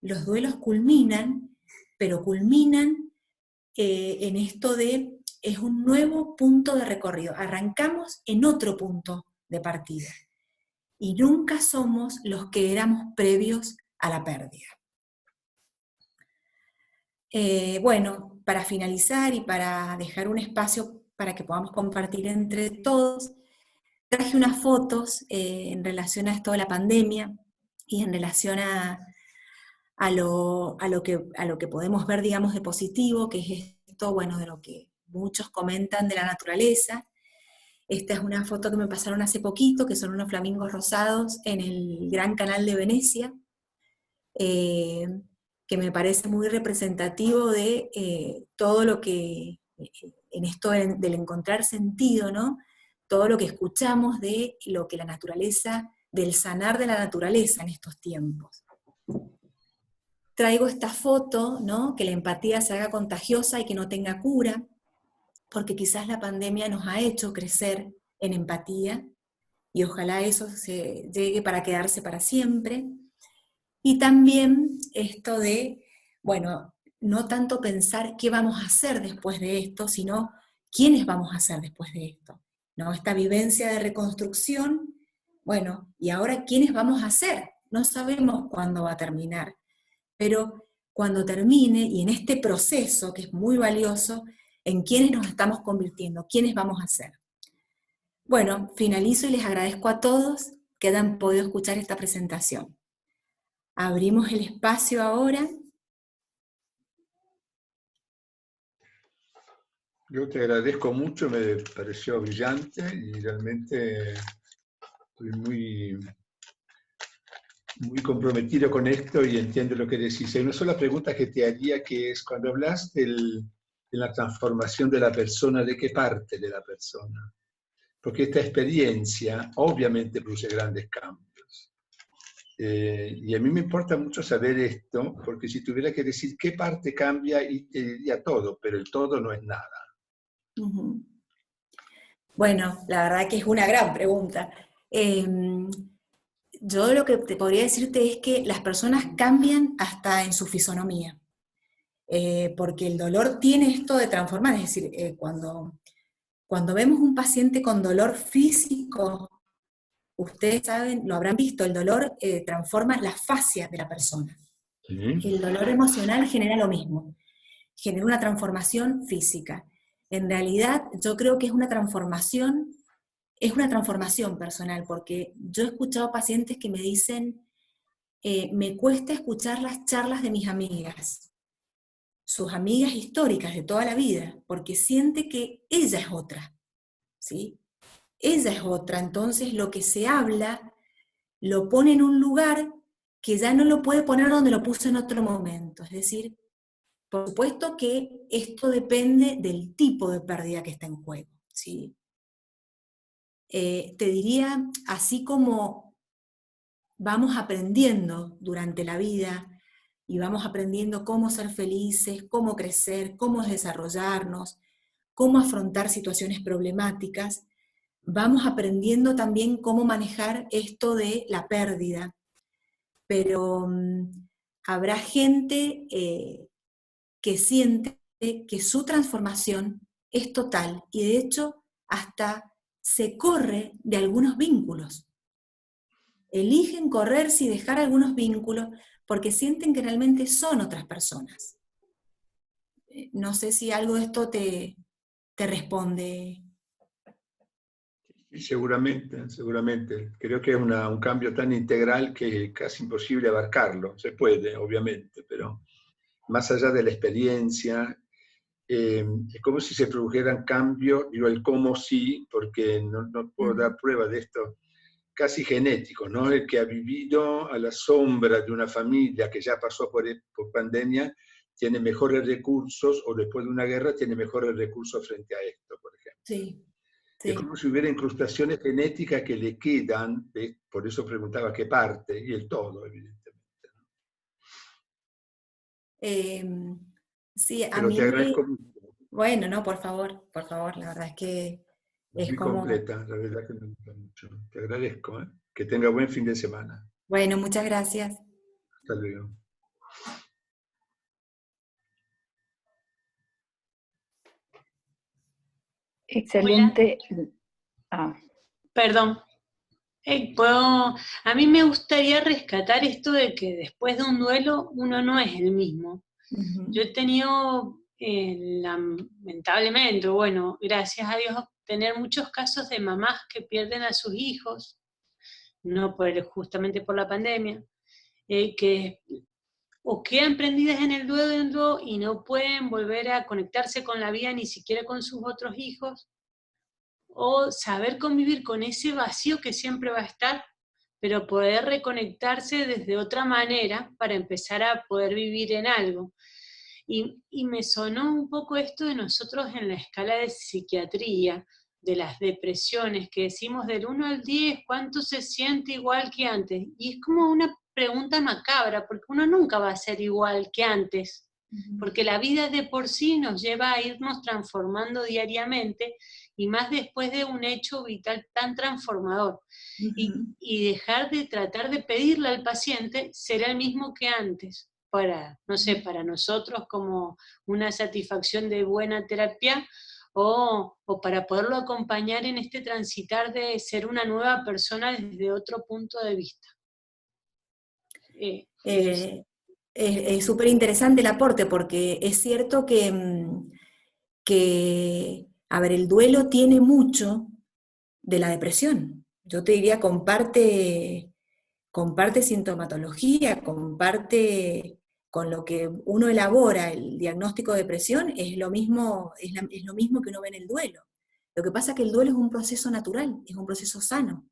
los duelos culminan, pero culminan en esto de, es un nuevo punto de recorrido. Arrancamos en otro punto de partida. Y nunca somos los que éramos previos a la pérdida. Bueno, para finalizar y para dejar un espacio para que podamos compartir entre todos, traje unas fotos en relación a esto de la pandemia y en relación a lo que podemos ver, digamos, de positivo, que es esto, bueno, de lo que muchos comentan de la naturaleza. Esta es una foto que me pasaron hace poquito, que son unos flamingos rosados en el Gran Canal de Venecia, que me parece muy representativo de todo lo que, en esto del encontrar sentido, ¿no? Todo lo que escuchamos de lo que la naturaleza, del sanar de la naturaleza en estos tiempos. Traigo esta foto, ¿no? Que la empatía se haga contagiosa y que no tenga cura, porque quizás la pandemia nos ha hecho crecer en empatía, y ojalá eso se llegue para quedarse para siempre. Y también esto de, bueno, no tanto pensar qué vamos a hacer después de esto, sino quiénes vamos a ser después de esto, ¿no? Esta vivencia de reconstrucción, bueno, ¿y ahora quiénes vamos a ser? No sabemos cuándo va a terminar, pero cuando termine, y en este proceso que es muy valioso, en quiénes nos estamos convirtiendo, quiénes vamos a ser. Bueno, finalizo y les agradezco a todos que hayan podido escuchar esta presentación. Abrimos el espacio ahora. Yo te agradezco mucho, me pareció brillante y realmente estoy muy comprometido con esto y entiendo lo que decís. Hay una sola pregunta que te haría, que es cuando hablas de la transformación de la persona, ¿de qué parte de la persona? Porque esta experiencia obviamente produce grandes cambios. Y a mí me importa mucho saber esto, porque si tuviera que decir qué parte cambia, y te diría todo, pero el todo no es nada. Uh-huh. Bueno, la verdad que es una gran pregunta. Yo lo que te podría decirte es que las personas cambian hasta en su fisonomía, porque el dolor tiene esto de transformar, es decir, cuando vemos un paciente con dolor físico, ustedes saben, lo habrán visto, el dolor transforma la fascia de la persona. El dolor emocional genera lo mismo, genera una transformación física. En realidad, yo creo que es una transformación personal, porque yo he escuchado pacientes que me dicen, me cuesta escuchar las charlas de mis amigas, sus amigas históricas de toda la vida, porque siente que ella es otra, ¿sí? Ella es otra, entonces lo que se habla lo pone en un lugar que ya no lo puede poner donde lo puso en otro momento. Es decir, por supuesto que esto depende del tipo de pérdida que está en juego, ¿sí? Te diría, así como vamos aprendiendo durante la vida y vamos aprendiendo cómo ser felices, cómo crecer, cómo desarrollarnos, cómo afrontar situaciones problemáticas, vamos aprendiendo también cómo manejar esto de la pérdida. Pero habrá gente que siente que su transformación es total y de hecho hasta se corre de algunos vínculos. Eligen correrse y dejar algunos vínculos porque sienten que realmente son otras personas. No sé si algo de esto te responde. Sí, seguramente, seguramente. Creo que es un cambio tan integral que es casi imposible abarcarlo. Se puede, obviamente, pero más allá de la experiencia, es como si se produjeran cambios, digo el cómo sí, porque no puedo dar prueba de esto, casi genético, ¿no? El que ha vivido a la sombra de una familia que ya pasó por pandemia tiene mejores recursos, o después de una guerra tiene mejores recursos frente a esto, por ejemplo. Sí, sí. Es como si hubiera incrustaciones genéticas que le quedan, por eso preguntaba qué parte, y el todo, evidentemente. Sí, a Pero mí, te agradezco mucho. bueno, no, por favor, la verdad es que es Muy como, completa, la verdad que me gusta mucho. Te agradezco, ¿eh? Que tenga buen fin de semana. bueno, muchas gracias. Hasta luego. Excelente. Perdón. A mí me gustaría rescatar esto de que después de un duelo uno no es el mismo. Yo he tenido, lamentablemente, bueno, gracias a Dios, tener muchos casos de mamás que pierden a sus hijos, no justamente por la pandemia, que o quedan prendidas en el duelo y no pueden volver a conectarse con la vida ni siquiera con sus otros hijos, o saber convivir con ese vacío que siempre va a estar, pero poder reconectarse desde otra manera para empezar a poder vivir en algo. Y me sonó un poco esto de nosotros en la escala de psiquiatría, de las depresiones, que decimos del 1 al 10, ¿cuánto se siente igual que antes? Y es como una pregunta macabra, porque uno nunca va a ser igual que antes, porque la vida de por sí nos lleva a irnos transformando diariamente, y más después de un hecho vital tan transformador. Y dejar de tratar de pedirle al paciente ser el mismo que antes, para, no sé, para nosotros como una satisfacción de buena terapia, o para poderlo acompañar en este transitar de ser una nueva persona desde otro punto de vista. Es súper interesante el aporte, porque es cierto que, a ver, el duelo tiene mucho de la depresión. Yo te diría, comparte sintomatología, comparte con lo que uno elabora el diagnóstico de depresión, es lo mismo que uno ve en el duelo. Lo que pasa es que el duelo es un proceso natural, es un proceso sano.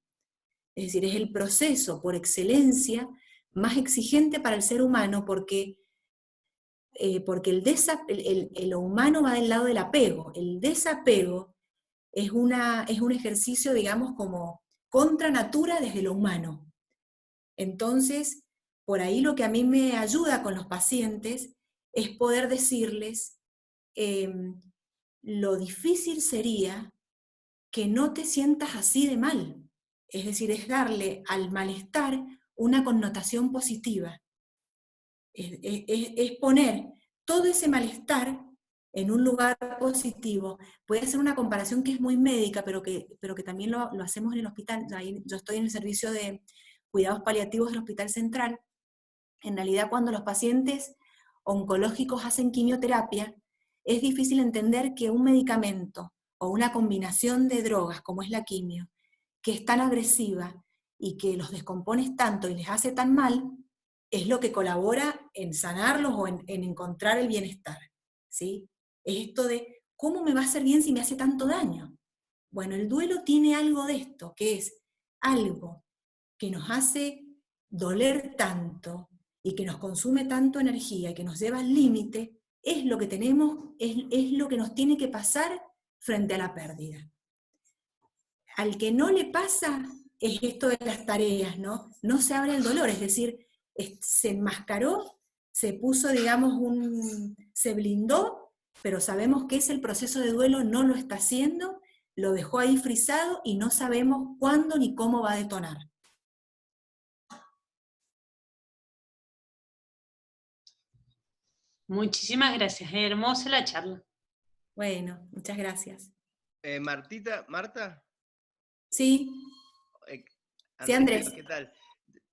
Es decir, es el proceso por excelencia más exigente para el ser humano, porque lo humano va del lado del apego. El desapego es un ejercicio, digamos, como contra natura desde lo humano. Entonces, por ahí lo que a mí me ayuda con los pacientes es poder decirles, lo difícil sería que no te sientas así de mal. Es decir, es darle al malestar una connotación positiva. Es poner todo ese malestar en un lugar positivo. Puede ser una comparación que es muy médica, pero que también lo hacemos en el hospital. Yo estoy en el servicio de cuidados paliativos del Hospital Central, En realidad, cuando los pacientes oncológicos hacen quimioterapia, es difícil entender que un medicamento o una combinación de drogas, como es la quimio, que es tan agresiva y que los descompone tanto y les hace tan mal, es lo que colabora en sanarlos o en encontrar el bienestar, ¿sí? Es esto de, ¿cómo me va a hacer bien si me hace tanto daño? Bueno, el duelo tiene algo de esto, que es algo que nos hace doler tanto y que nos consume tanto energía y que nos lleva al límite, es lo que tenemos, es lo que nos tiene que pasar frente a la pérdida. Al que no le pasa es esto de las tareas, ¿no? No se abre el dolor, es decir, se enmascaró, se puso, digamos, se blindó, pero sabemos que ese el proceso de duelo no lo está haciendo, lo dejó ahí frisado y no sabemos cuándo ni cómo va a detonar. Muchísimas gracias, hermosa la charla. Bueno, muchas gracias. Marta. Sí. Sí, Andrés. ¿Qué tal?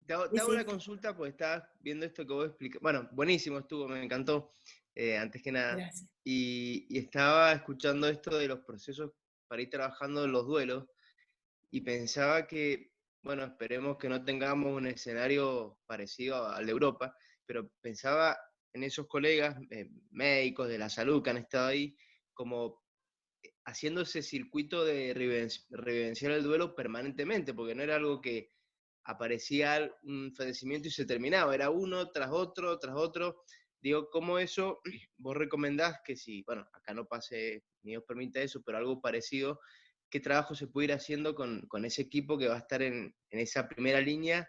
Te hago Sí. una consulta porque estaba viendo esto que vos explicás. Bueno, buenísimo estuvo, me encantó, antes que nada. Gracias. Y estaba escuchando esto de los procesos para ir trabajando en los duelos y pensaba que, bueno, esperemos que no tengamos un escenario parecido al de Europa, pero pensaba en esos colegas médicos de la salud que han estado ahí, como haciendo ese circuito de revivenciar el duelo permanentemente, porque no era algo que aparecía un fallecimiento y se terminaba, era uno tras otro, tras otro. Digo, ¿cómo eso vos recomendás que si, bueno, acá no pase, ni Dios permita eso, pero algo parecido, qué trabajo se puede ir haciendo con ese equipo que va a estar en esa primera línea,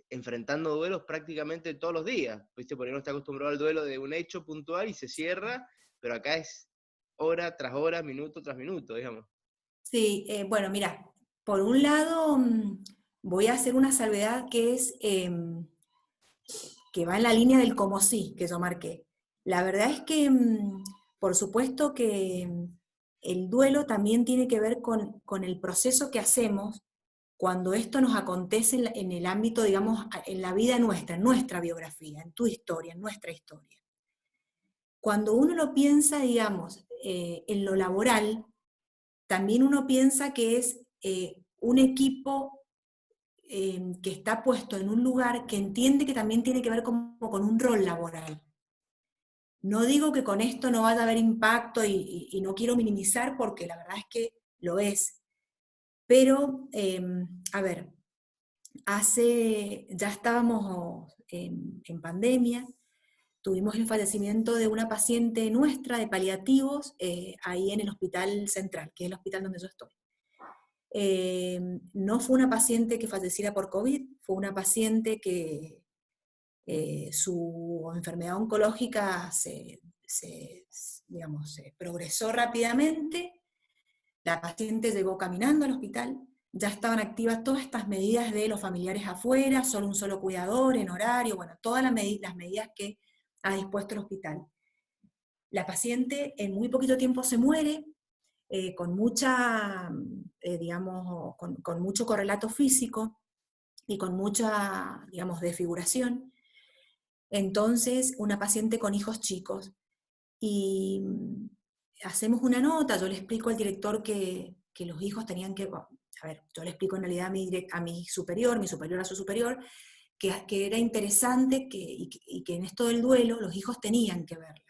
enfrentando duelos prácticamente todos los días? ¿Viste? Porque uno está acostumbrado al duelo de un hecho puntual y se cierra, pero acá es hora tras hora, minuto tras minuto, digamos. Sí, bueno, mira, por un lado voy a hacer una salvedad que es que va en la línea del como sí que yo marqué. La verdad es que, por supuesto que el duelo también tiene que ver con el proceso que hacemos cuando esto nos acontece en el ámbito, digamos, en la vida nuestra, en nuestra biografía, en tu historia, en nuestra historia. Cuando uno lo piensa, digamos, en lo laboral, también uno piensa que es un equipo que está puesto en un lugar que entiende que también tiene que ver con un rol laboral. No digo que con esto no vaya a haber impacto y no quiero minimizar porque la verdad es que lo es. Pero, a ver, ya estábamos en pandemia, tuvimos el fallecimiento de una paciente nuestra de paliativos ahí en el Hospital Central, que es el hospital donde yo estoy. No fue una paciente que falleciera por COVID, fue una paciente que su enfermedad oncológica digamos, se progresó rápidamente, la paciente llegó caminando al hospital, ya estaban activas todas estas medidas de los familiares afuera, solo un solo cuidador en horario, bueno, todas las medidas que ha dispuesto el hospital. La paciente en muy poquito tiempo se muere, con mucha, digamos, con mucho correlato físico y con mucha, digamos, desfiguración. Entonces, una paciente con hijos chicos. Y hacemos una nota, yo le explico al director que los hijos tenían que, a ver, yo le explico en realidad a mi superior a su superior, que era interesante y que en esto del duelo los hijos tenían que verla.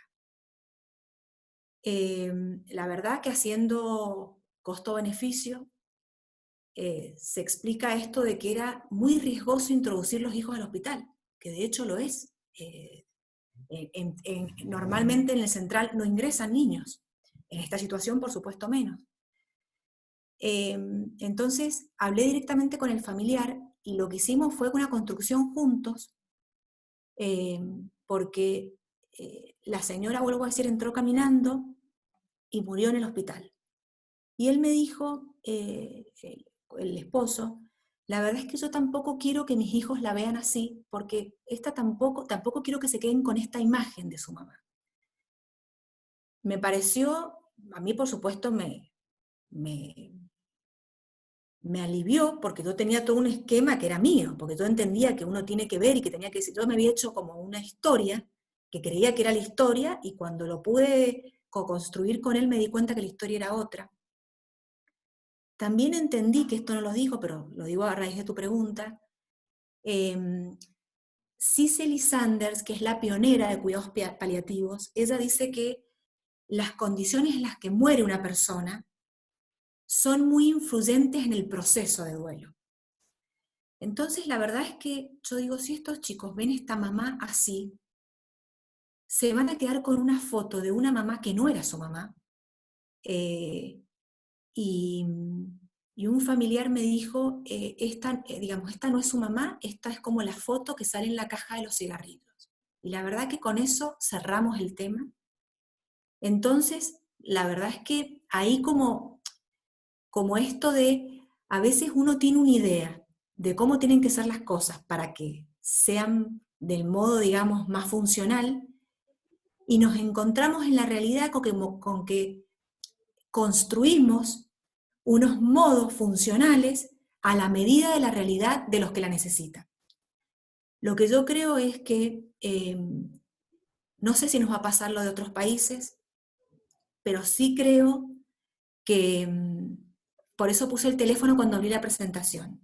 La verdad que haciendo costo-beneficio, se explica esto de que era muy riesgoso introducir los hijos al hospital, que de hecho lo es. Normalmente en el central no ingresan niños, en esta situación por supuesto menos. Entonces hablé directamente con el familiar y lo que hicimos fue una construcción juntos, porque la señora, vuelvo a decir, entró caminando y murió en el hospital. Y él me dijo, el esposo, la verdad es que yo tampoco quiero que mis hijos la vean así, porque tampoco quiero que se queden con esta imagen de su mamá. Me pareció, a mí por supuesto me me alivió porque yo tenía todo un esquema que era mío, porque yo entendía que uno tiene que ver y que tenía que decir, yo me había hecho como una historia, que creía que era la historia, y cuando lo pude co-construir con él me di cuenta que la historia era otra. También entendí, que esto no lo digo, pero lo digo a raíz de tu pregunta, Cicely Sanders, que es la pionera de cuidados paliativos, ella dice que las condiciones en las que muere una persona son muy influyentes en el proceso de duelo. Entonces la verdad es que yo digo, si estos chicos ven esta mamá así, se van a quedar con una foto de una mamá que no era su mamá, y un familiar me dijo, digamos, esta no es su mamá, esta es como la foto que sale en la caja de los cigarrillos. Y la verdad que con eso cerramos el tema. Entonces, la verdad es que ahí como esto de, a veces uno tiene una idea de cómo tienen que ser las cosas para que sean del modo, digamos, más funcional, y nos encontramos en la realidad con que construimos unos modos funcionales a la medida de la realidad de los que la necesitan. Lo que yo creo es que, no sé si nos va a pasar lo de otros países, pero sí creo que, por eso puse el teléfono cuando abrí la presentación,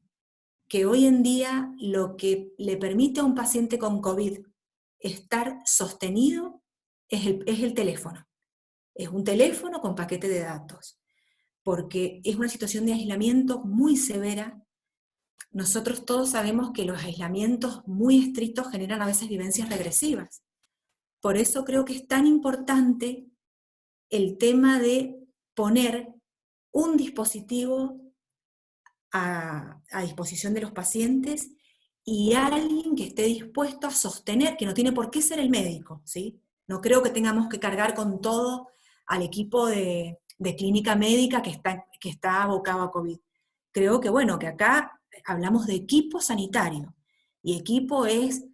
que hoy en día lo que le permite a un paciente con COVID estar sostenido es el teléfono. Es un teléfono con paquete de datos, porque es una situación de aislamiento muy severa. Nosotros todos sabemos que los aislamientos muy estrictos generan a veces vivencias regresivas. Por eso creo que es tan importante el tema de poner un dispositivo a disposición de los pacientes, y alguien que esté dispuesto a sostener, que no tiene por qué ser el médico, ¿sí? No creo que tengamos que cargar con todo al equipo de clínica médica que está abocado a COVID. Creo que, bueno, que acá hablamos de equipo sanitario, y equipo es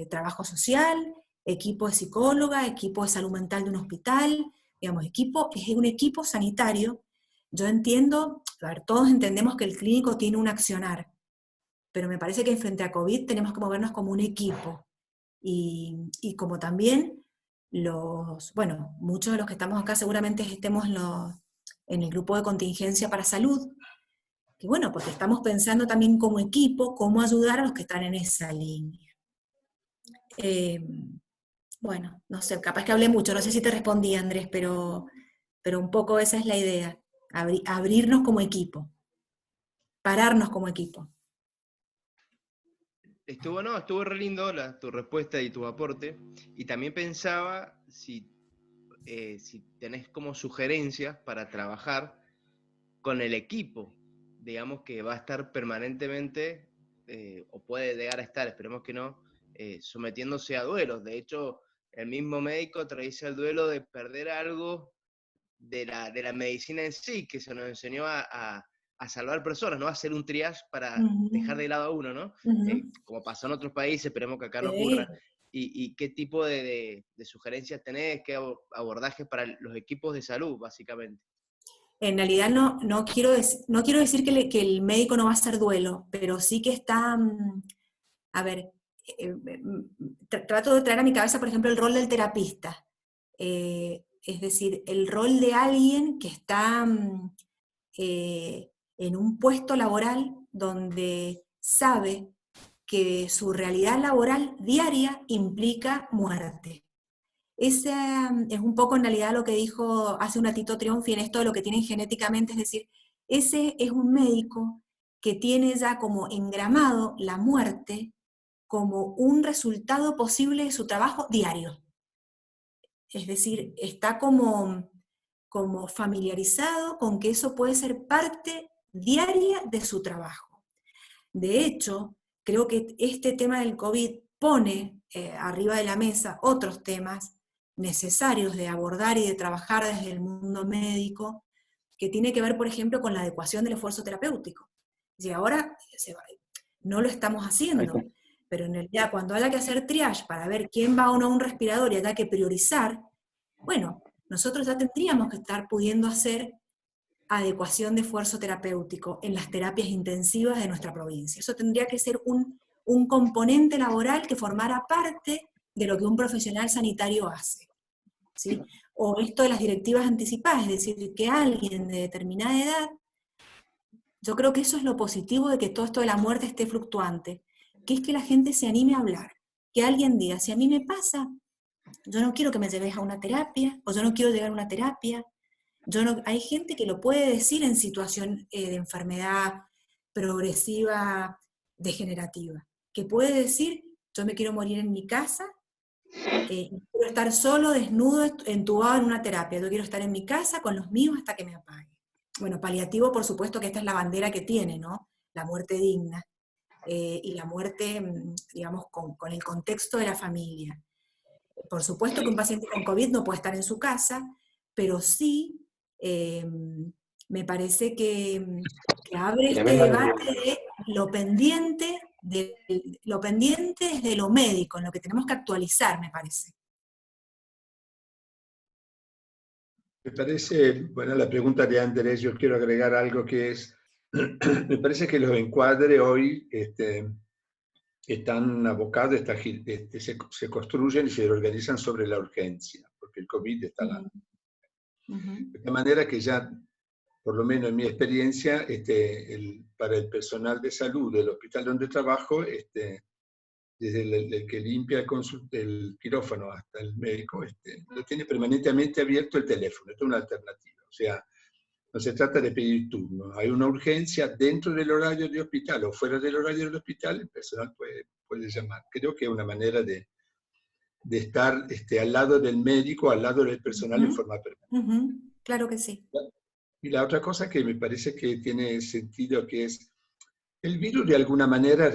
trabajo social, equipo de psicóloga, equipo de salud mental de un hospital, digamos, es un equipo sanitario. Yo entiendo, a ver, todos entendemos que el clínico tiene un accionar, pero me parece que frente a COVID tenemos que movernos como un equipo, y como también muchos de los que estamos acá seguramente estemos en el grupo de contingencia para salud, que bueno, porque estamos pensando también como equipo cómo ayudar a los que están en esa línea. Bueno, no sé, capaz que hablé mucho, no sé si te respondí, Andrés, pero un poco esa es la idea, abrirnos como equipo, pararnos como equipo. Estuvo re lindo tu respuesta y tu aporte, y también pensaba si tenés como sugerencias para trabajar con el equipo, digamos, que va a estar permanentemente, o puede llegar a estar, esperemos que no, sometiéndose a duelos. De hecho, el mismo médico atraviesa el duelo de perder algo de la medicina en sí, que se nos enseñó a salvar personas, ¿no? A hacer un triage para dejar de lado a uno, ¿no? Como pasó en otros países, esperemos que acá no ocurra. ¿Y qué tipo de sugerencias tenés, qué abordajes para los equipos de salud, básicamente? En realidad no quiero decir que el médico no va a hacer duelo, pero sí que está, a ver, trato de traer a mi cabeza, por ejemplo, el rol del terapista. Es decir, el rol de alguien que está en un puesto laboral donde sabe que su realidad laboral diaria implica muerte. Ese es un poco en realidad lo que dijo hace un ratito Triunfi en esto de lo que tienen genéticamente, es decir, ese es un médico que tiene ya como engramado la muerte como un resultado posible de su trabajo diario. Es decir, está como familiarizado con que eso puede ser parte diaria de su trabajo. De hecho, creo que este tema del COVID pone arriba de la mesa otros temas necesarios de abordar y de trabajar desde el mundo médico, que tiene que ver, por ejemplo, con la adecuación del esfuerzo terapéutico. Y ahora no lo estamos haciendo, pero en realidad cuando haya que hacer triage para ver quién va o no a un respirador y haya que priorizar, bueno, nosotros ya tendríamos que estar pudiendo hacer adecuación de esfuerzo terapéutico en las terapias intensivas de nuestra provincia. Eso tendría que ser un componente laboral que formara parte de lo que un profesional sanitario hace, ¿sí? O esto de las directivas anticipadas, es decir, que alguien de determinada edad, yo creo que eso es lo positivo de que todo esto de la muerte esté fluctuante, que es que la gente se anime a hablar, que alguien diga, si a mí me pasa, yo no quiero que me lleves a una terapia, o yo no quiero llegar a una terapia. Hay gente que lo puede decir en situación de enfermedad progresiva, degenerativa, que puede decir, yo me quiero morir en mi casa, quiero estar solo, desnudo, entubado en una terapia, yo quiero estar en mi casa con los míos hasta que me apague. Bueno, paliativo, por supuesto que esta es la bandera que tiene, ¿no? La muerte digna, y la muerte, digamos, con el contexto de la familia. Por supuesto que un paciente con COVID no puede estar en su casa, pero sí me parece que abre este debate de lo pendiente desde lo médico, en lo que tenemos que actualizar, me parece. Me parece, bueno, la pregunta de Andrés, yo quiero agregar algo que es, me parece que los encuadres hoy están abocados, se construyen y se organizan sobre la urgencia, porque el COVID está lá. De manera que ya, por lo menos en mi experiencia, para el personal de salud del hospital donde trabajo, desde el que limpia el quirófano hasta el médico, lo tiene permanentemente abierto el teléfono. Esto es una alternativa. O sea, no se trata de pedir turno. Hay una urgencia dentro del horario de hospital o fuera del horario del hospital, el personal puede llamar. Creo que es una manera de estar al lado del médico, al lado del personal en forma permanente. Claro que sí. Y la otra cosa que me parece que tiene sentido, que es el virus de alguna manera,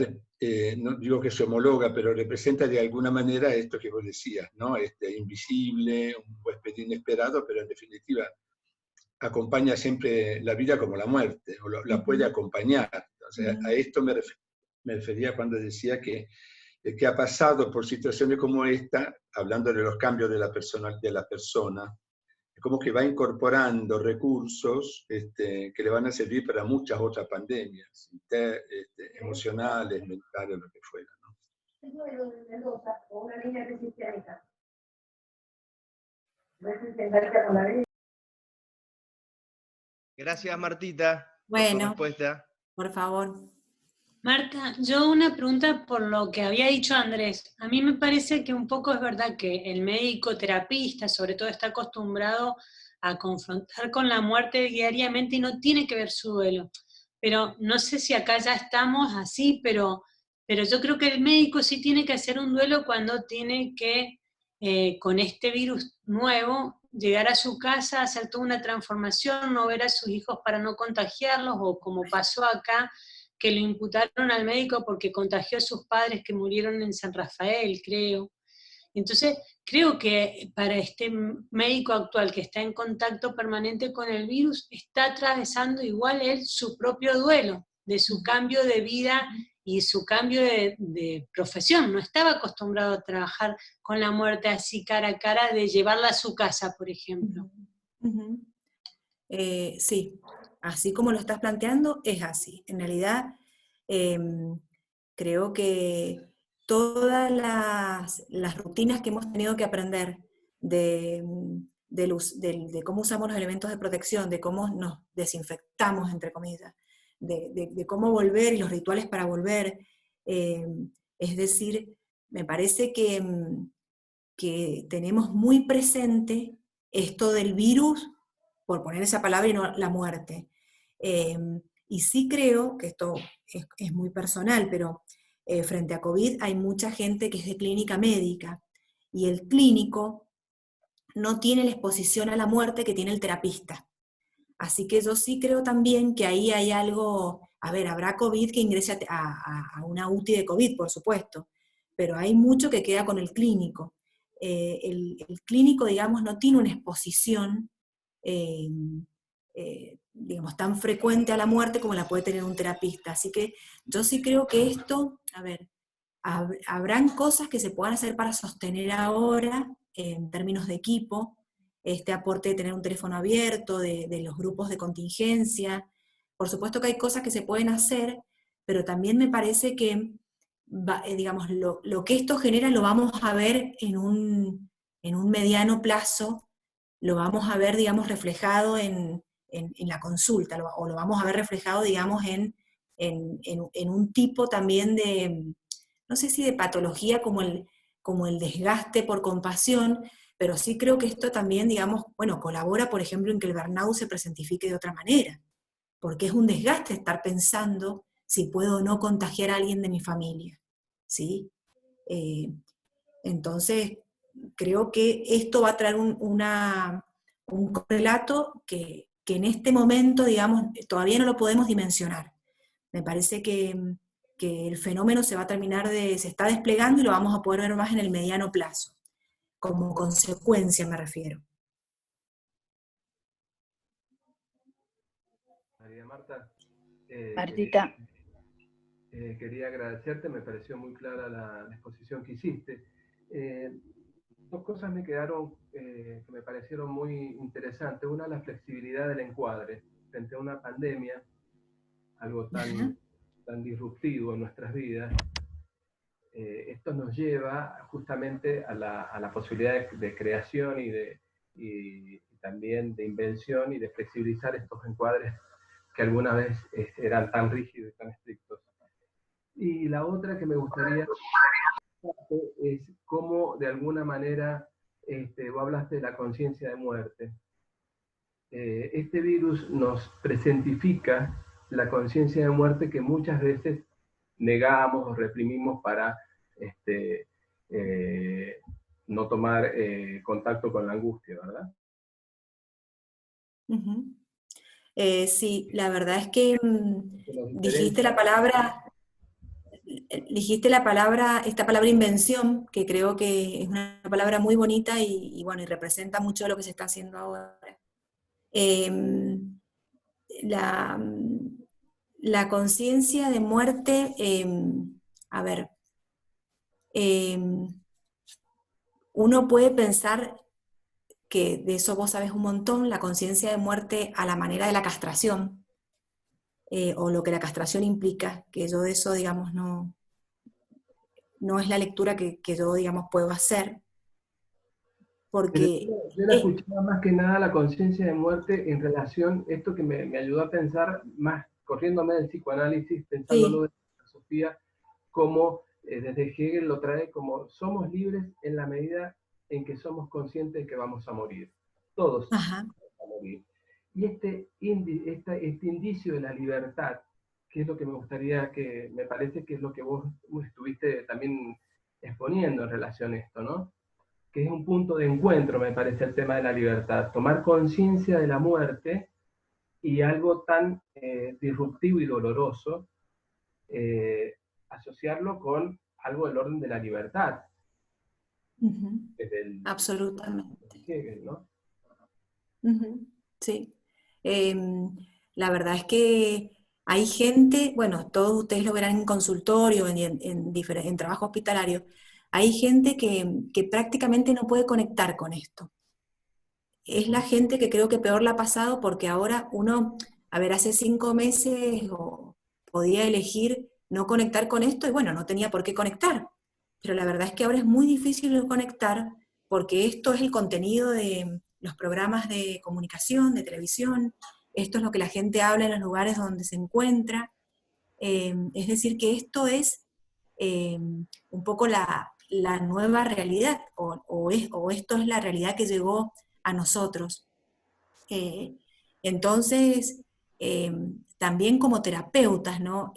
no digo que se homologa, pero representa de alguna manera esto que vos decías, ¿no? Invisible, un huésped inesperado, pero en definitiva acompaña siempre la vida como la muerte, o la puede acompañar. O sea, a esto me refería cuando decía que el que ha pasado por situaciones como esta, hablando de los cambios de la persona, es como que va incorporando recursos que le van a servir para muchas otras pandemias, emocionales, mentales, lo que fuera, ¿no? Gracias, Martita, bueno, por tu respuesta. Por favor. Marta, yo una pregunta por lo que había dicho Andrés. A mí me parece que un poco es verdad que el médico terapista, sobre todo, está acostumbrado a confrontar con la muerte diariamente y no tiene que ver su duelo. Pero no sé si acá ya estamos así, pero yo creo que el médico sí tiene que hacer un duelo cuando tiene que, con este virus nuevo, llegar a su casa, hacer toda una transformación, no ver a sus hijos para no contagiarlos, o como pasó acá, que lo imputaron al médico porque contagió a sus padres que murieron en San Rafael, creo. Entonces, creo que para este médico actual que está en contacto permanente con el virus, está atravesando igual él su propio duelo, de su cambio de vida y su cambio de profesión. No estaba acostumbrado a trabajar con la muerte así cara a cara, de llevarla a su casa, por ejemplo. Sí, así como lo estás planteando, es así. En realidad, creo que todas las rutinas que hemos tenido que aprender de cómo usamos los elementos de protección, de cómo nos desinfectamos, entre comillas, de cómo volver y los rituales para volver, es decir, me parece que tenemos muy presente esto del virus, por poner esa palabra y no la muerte. Y sí creo, que esto es muy personal, pero frente a COVID hay mucha gente que es de clínica médica, y el clínico no tiene la exposición a la muerte que tiene el terapista. Así que yo sí creo también que ahí hay algo, a ver, habrá COVID que ingrese a una UTI de COVID, por supuesto, pero hay mucho que queda con el clínico. El clínico, digamos, no tiene una exposición digamos, tan frecuente a la muerte como la puede tener un terapista. Así que yo sí creo que esto, a ver, habrán cosas que se puedan hacer para sostener ahora, en términos de equipo, este aporte de tener un teléfono abierto, de los grupos de contingencia. Por supuesto que hay cosas que se pueden hacer, pero también me parece que, digamos, lo que esto genera lo vamos a ver en un mediano plazo, lo vamos a ver, digamos, reflejado en la consulta, o lo vamos a ver reflejado, digamos, en un tipo también de, no sé si de patología como el desgaste por compasión, pero sí creo que esto también, digamos, bueno, colabora, por ejemplo, en que el burnout se presentifique de otra manera, porque es un desgaste estar pensando si puedo o no contagiar a alguien de mi familia, ¿sí? Entonces, creo que esto va a traer un correlato que en este momento, digamos, todavía no lo podemos dimensionar. Me parece que el fenómeno se está desplegando y lo vamos a poder ver más en el mediano plazo, como consecuencia me refiero. María Marta, Martita. quería agradecerte, me pareció muy clara la exposición que hiciste. Dos cosas me quedaron, que me parecieron muy interesantes. Una, la flexibilidad del encuadre frente a una pandemia, algo tan disruptivo en nuestras vidas. Esto nos lleva justamente a la posibilidad de creación y también de invención y de flexibilizar estos encuadres que alguna vez eran tan rígidos y tan estrictos. Y la otra que me gustaría es cómo de alguna manera vos hablaste de la conciencia de muerte. Este virus nos presentifica la conciencia de muerte que muchas veces negamos o reprimimos para no tomar contacto con la angustia, ¿verdad? Sí, la verdad es que dijiste esta palabra invención, que creo que es una palabra muy bonita y bueno, y representa mucho lo que se está haciendo ahora. La conciencia de muerte, a ver, uno puede pensar que de eso vos sabés un montón, la conciencia de muerte a la manera de la castración, o lo que la castración implica, que yo de eso, digamos, no es la lectura que yo, digamos, puedo hacer, porque... Yo la escuchaba más que nada la conciencia de muerte en relación, esto que me ayudó a pensar, más corriéndome del psicoanálisis, pensándolo de la filosofía, como desde Hegel lo trae como somos libres en la medida en que somos conscientes de que vamos a morir. Todos vamos a morir. Y este indicio de la libertad, que es lo que me gustaría me parece que es lo que vos estuviste también exponiendo en relación a esto, ¿no? Que es un punto de encuentro, me parece, el tema de la libertad. Tomar conciencia de la muerte y algo tan disruptivo y doloroso, asociarlo con algo del orden de la libertad. Absolutamente. Hegel, ¿no? Sí. La verdad es que hay gente, bueno, todos ustedes lo verán en consultorio, en trabajo hospitalario, hay gente que prácticamente no puede conectar con esto. Es la gente que creo que peor la ha pasado porque ahora uno, a ver, hace 5 meses podía elegir no conectar con esto y bueno, no tenía por qué conectar. Pero la verdad es que ahora es muy difícil no conectar porque esto es el contenido de los programas de comunicación, de televisión, esto es lo que la gente habla en los lugares donde se encuentra. Es decir, que esto es un poco la nueva realidad, o esto es la realidad que llegó a nosotros. Entonces, también como terapeutas, ¿no?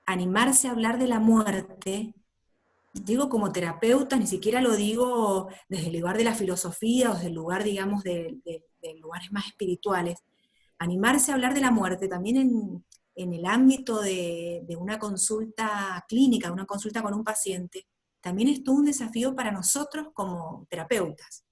Animarse a hablar de la muerte, digo como terapeuta, ni siquiera lo digo desde el lugar de la filosofía o desde el lugar, digamos, de lugares más espirituales. Animarse a hablar de la muerte también en el ámbito de una consulta clínica, de una consulta con un paciente, también es todo un desafío para nosotros como terapeutas.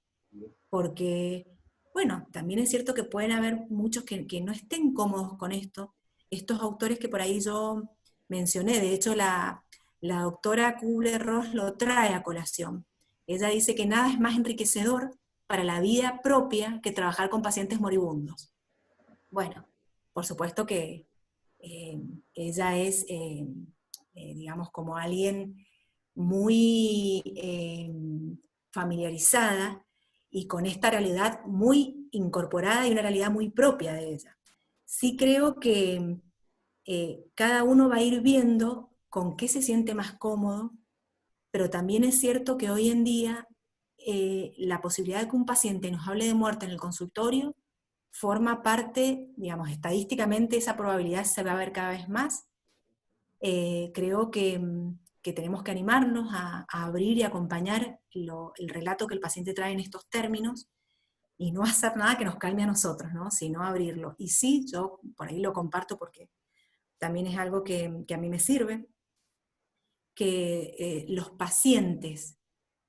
Porque, bueno, también es cierto que pueden haber muchos que no estén cómodos con esto. Estos autores que por ahí yo mencioné, de hecho la doctora Kubler-Ross lo trae a colación. Ella dice que nada es más enriquecedor para la vida propia que trabajar con pacientes moribundos. Bueno, por supuesto que ella es, digamos, como alguien muy familiarizada y con esta realidad muy incorporada y una realidad muy propia de ella. Sí creo que cada uno va a ir viendo con qué se siente más cómodo, pero también es cierto que hoy en día la posibilidad de que un paciente nos hable de muerte en el consultorio forma parte, digamos, estadísticamente esa probabilidad se va a ver cada vez más. Creo que tenemos que animarnos a abrir y acompañar el relato que el paciente trae en estos términos, y no hacer nada que nos calme a nosotros, ¿no? Sino abrirlo. Y sí, yo por ahí lo comparto porque también es algo que a mí me sirve, que los pacientes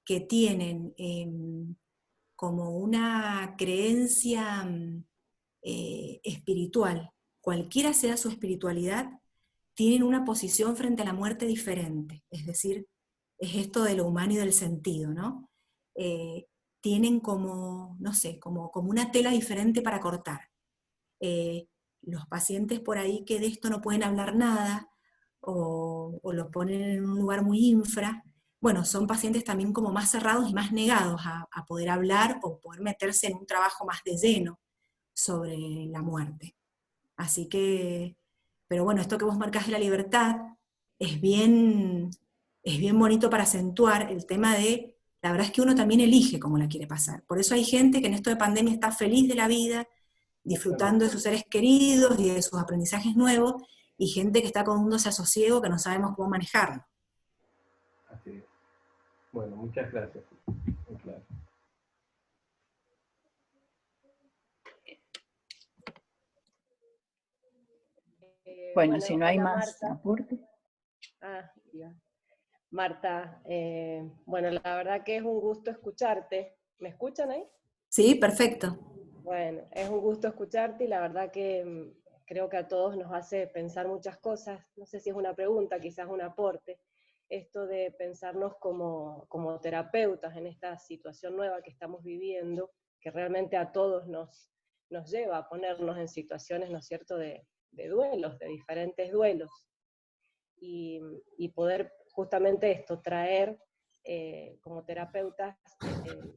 que tienen como una creencia espiritual, cualquiera sea su espiritualidad, tienen una posición frente a la muerte diferente. Es decir, es esto de lo humano y del sentido, ¿no? Tienen como, no sé, como una tela diferente para cortar. Los pacientes por ahí que de esto no pueden hablar nada, o lo ponen en un lugar muy infra, bueno, son pacientes también como más cerrados y más negados a poder hablar o poder meterse en un trabajo más de lleno sobre la muerte. Así que, pero bueno, esto que vos marcás de la libertad es bien bonito para acentuar el tema de, la verdad es que uno también elige cómo la quiere pasar. Por eso hay gente que en esto de pandemia está feliz de la vida, disfrutando de sus seres queridos y de sus aprendizajes nuevos, y gente que está con un desasosiego que no sabemos cómo manejarlo. Así es. Bueno, muchas gracias. Muy claro. Bueno, si no hay hola, más Marta. aporte. Ya. Marta, bueno, la verdad que es un gusto escucharte. ¿Me escuchan ahí? Sí, perfecto. Bueno, es un gusto escucharte y la verdad que creo que a todos nos hace pensar muchas cosas. No sé si es una pregunta, quizás un aporte. Esto de pensarnos como terapeutas en esta situación nueva que estamos viviendo, que realmente a todos nos lleva a ponernos en situaciones, ¿no es cierto?, de duelos, de diferentes duelos. Y poder justamente esto, traer como terapeutas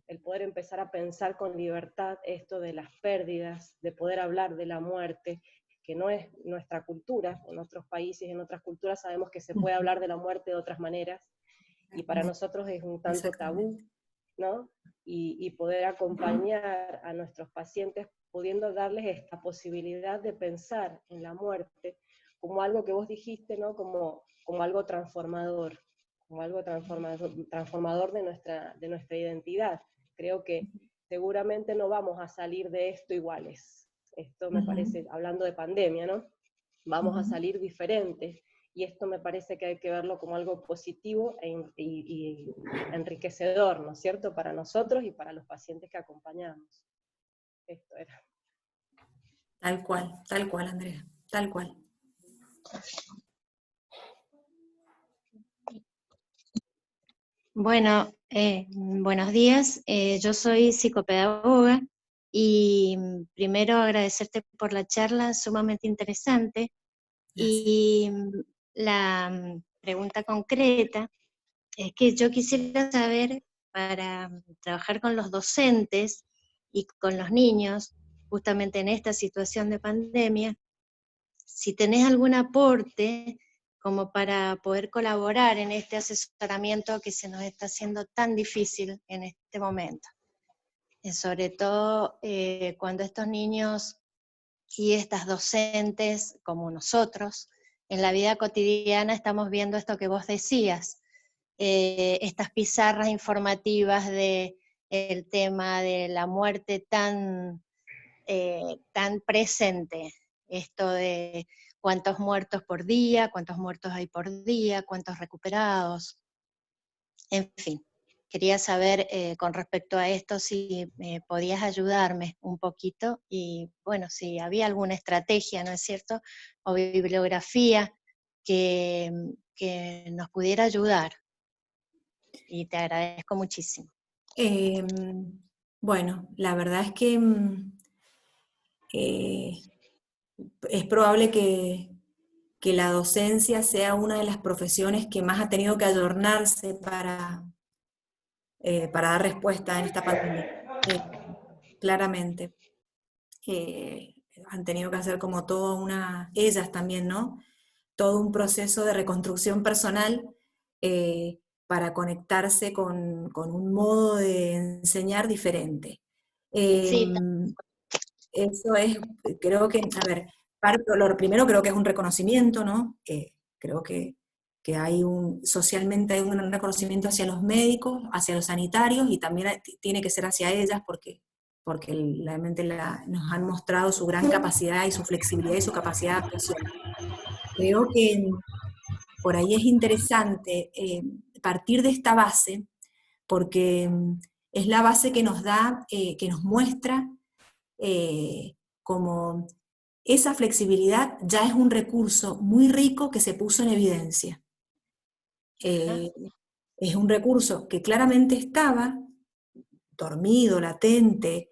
el poder empezar a pensar con libertad esto de las pérdidas, de poder hablar de la muerte, que no es nuestra cultura. En otros países, en otras culturas sabemos que se puede hablar de la muerte de otras maneras, y para nosotros es un tanto tabú, ¿no? Y poder acompañar a nuestros pacientes pudiendo darles esta posibilidad de pensar en la muerte como algo que vos dijiste, ¿no? Como algo transformador, como algo transformador de nuestra identidad. Creo que seguramente no vamos a salir de esto iguales. Esto me parece, hablando de pandemia, ¿no? Vamos a salir diferentes, y esto me parece que hay que verlo como algo positivo y enriquecedor, ¿no es cierto?, para nosotros y para los pacientes que acompañamos. Esto era. Tal cual, Andrea, tal cual. Bueno, buenos días. Yo soy psicopedagoga y primero agradecerte por la charla sumamente interesante. Gracias. Y la pregunta concreta es que yo quisiera saber, para trabajar con los docentes y con los niños, justamente en esta situación de pandemia, si tenés algún aporte como para poder colaborar en este asesoramiento que se nos está haciendo tan difícil en este momento. Sobre todo cuando estos niños y estas docentes, como nosotros, en la vida cotidiana estamos viendo esto que vos decías, estas pizarras informativas del tema de la muerte tan presente, esto de cuántos muertos por día, cuántos muertos hay por día, cuántos recuperados, en fin. Quería saber con respecto a esto si podías ayudarme un poquito y bueno, si había alguna estrategia, ¿no es cierto?, o bibliografía que nos pudiera ayudar. Y te agradezco muchísimo. Bueno, la verdad es que es probable que la docencia sea una de las profesiones que más ha tenido que ayornarse para dar respuesta en esta pandemia. Claramente. Han tenido que hacer como ellas también, ¿no? Todo un proceso de reconstrucción personal para conectarse con un modo de enseñar diferente. Sí, Eso es, creo que, a ver, lo primero creo que es un reconocimiento, ¿no? Creo que socialmente hay un reconocimiento hacia los médicos, hacia los sanitarios, y también tiene que ser hacia ellas porque realmente nos han mostrado su gran capacidad y su flexibilidad y su capacidad de adaptación. Creo que por ahí es interesante partir de esta base, porque es la base que nos da, que nos muestra como esa flexibilidad ya es un recurso muy rico que se puso en evidencia. Es un recurso que claramente estaba dormido, latente,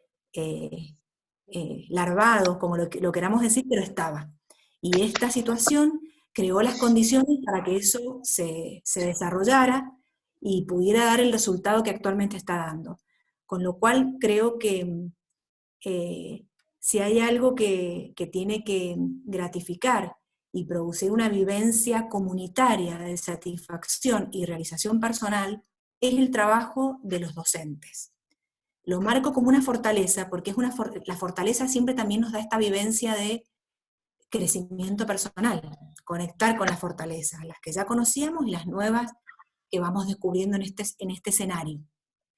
larvado, como lo queramos decir, pero estaba. Y esta situación creó las condiciones para que eso se desarrollara y pudiera dar el resultado que actualmente está dando. Con lo cual creo que si hay algo que tiene que gratificar y producir una vivencia comunitaria de satisfacción y realización personal, es el trabajo de los docentes. Lo marco como una fortaleza, porque la fortaleza siempre también nos da esta vivencia de crecimiento personal, conectar con las fortalezas, las que ya conocíamos y las nuevas que vamos descubriendo en este escenario.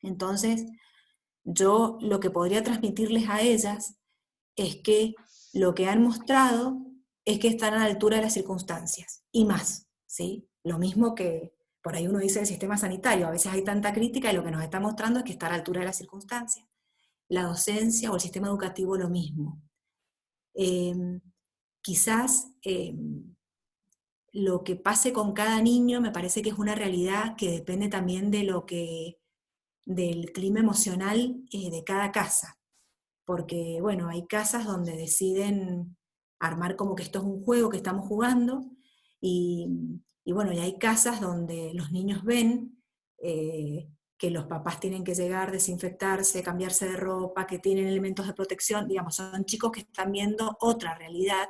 Entonces, yo lo que podría transmitirles a ellas es que lo que han mostrado es que están a la altura de las circunstancias, y más, ¿sí? Lo mismo que por ahí uno dice del sistema sanitario, a veces hay tanta crítica y lo que nos está mostrando es que está a la altura de las circunstancias. La docencia o el sistema educativo lo mismo. Quizás lo que pase con cada niño me parece que es una realidad que depende también del clima emocional de cada casa. Porque, bueno, hay casas donde deciden armar como que esto es un juego que estamos jugando, y bueno, y hay casas donde los niños ven que los papás tienen que llegar, desinfectarse, cambiarse de ropa, que tienen elementos de protección, digamos, son chicos que están viendo otra realidad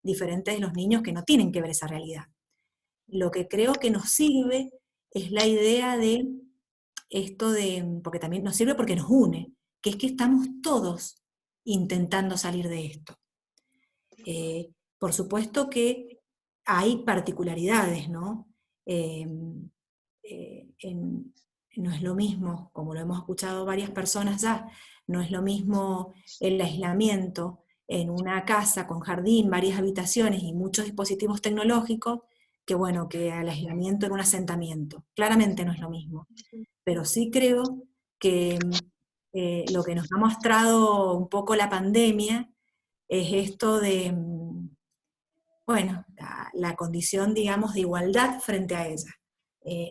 diferente de los niños que no tienen que ver esa realidad. Lo que creo que nos sirve es la idea de esto porque también nos sirve porque nos une, que es que estamos todos intentando salir de esto. Por supuesto que hay particularidades, ¿no? No es lo mismo, como lo hemos escuchado varias personas ya, no es lo mismo el aislamiento en una casa con jardín, varias habitaciones y muchos dispositivos tecnológicos, que bueno, que el aislamiento en un asentamiento. Claramente no es lo mismo. Pero sí creo que lo que nos ha mostrado un poco la pandemia es esto de, bueno, la condición, digamos, de igualdad frente a ella.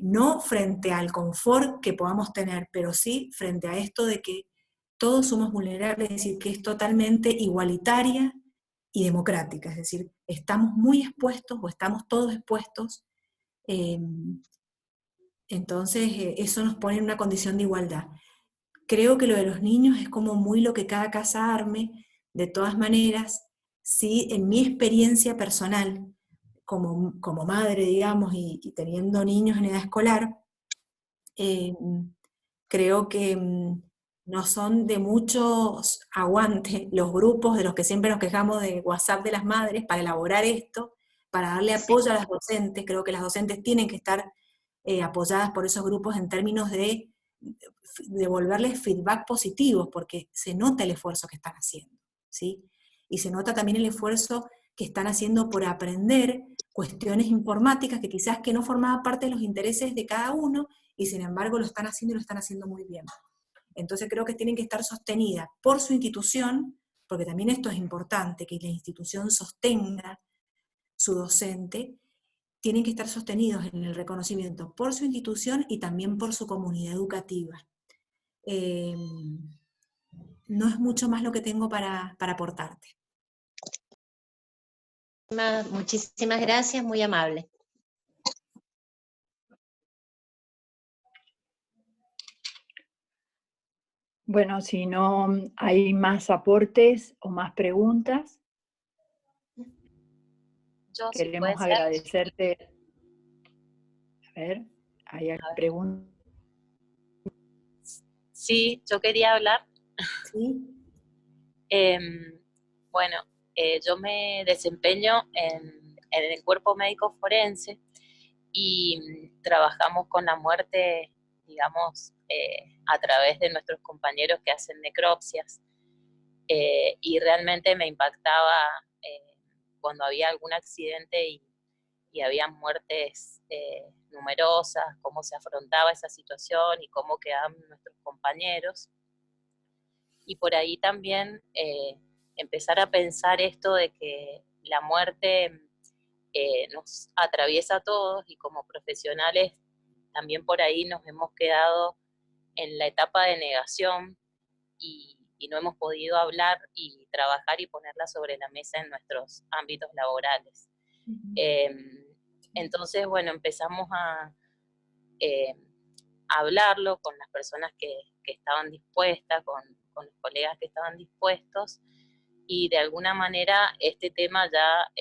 No frente al confort que podamos tener, pero sí frente a esto de que todos somos vulnerables, es decir, que es totalmente igualitaria y democrática, es decir, estamos muy expuestos o estamos todos expuestos, entonces eso nos pone en una condición de igualdad. Creo que lo de los niños es como muy lo que cada casa arme. De todas maneras, sí, en mi experiencia personal, como madre, digamos, y teniendo niños en edad escolar, creo que no son de muchos aguante los grupos de los que siempre nos quejamos de WhatsApp de las madres para elaborar esto, para darle apoyo a las docentes. Creo que las docentes tienen que estar apoyadas por esos grupos en términos de devolverles feedback positivos, porque se nota el esfuerzo que están haciendo, ¿sí? Y se nota también el esfuerzo que están haciendo por aprender cuestiones informáticas que quizás que no formaban parte de los intereses de cada uno, y sin embargo lo están haciendo y lo están haciendo muy bien. Entonces creo que tienen que estar sostenidas por su institución, porque también esto es importante, que la institución sostenga su docente, tienen que estar sostenidos en el reconocimiento por su institución y también por su comunidad educativa. no es mucho más lo que tengo para aportarte. Muchísimas gracias, muy amable. Bueno, si no hay más aportes o más preguntas, Yo, si puede queremos ser. agradecerte. A ver, ¿hay alguna pregunta? Sí, yo quería hablar. ¿Sí? Bueno, yo me desempeño en el cuerpo médico forense y trabajamos con la muerte, digamos, a través de nuestros compañeros que hacen necropsias. Y realmente me impactaba cuando había algún accidente y había muertes numerosas, cómo se afrontaba esa situación y cómo quedaban nuestros compañeros. Y por ahí también empezar a pensar esto de que la muerte nos atraviesa a todos y como profesionales también por ahí nos hemos quedado en la etapa de negación y no hemos podido hablar y trabajar y ponerla sobre la mesa en nuestros ámbitos laborales. Entonces, bueno, empezamos a hablarlo con las personas que estaban dispuestas, con los colegas que estaban dispuestos, y de alguna manera este tema ya,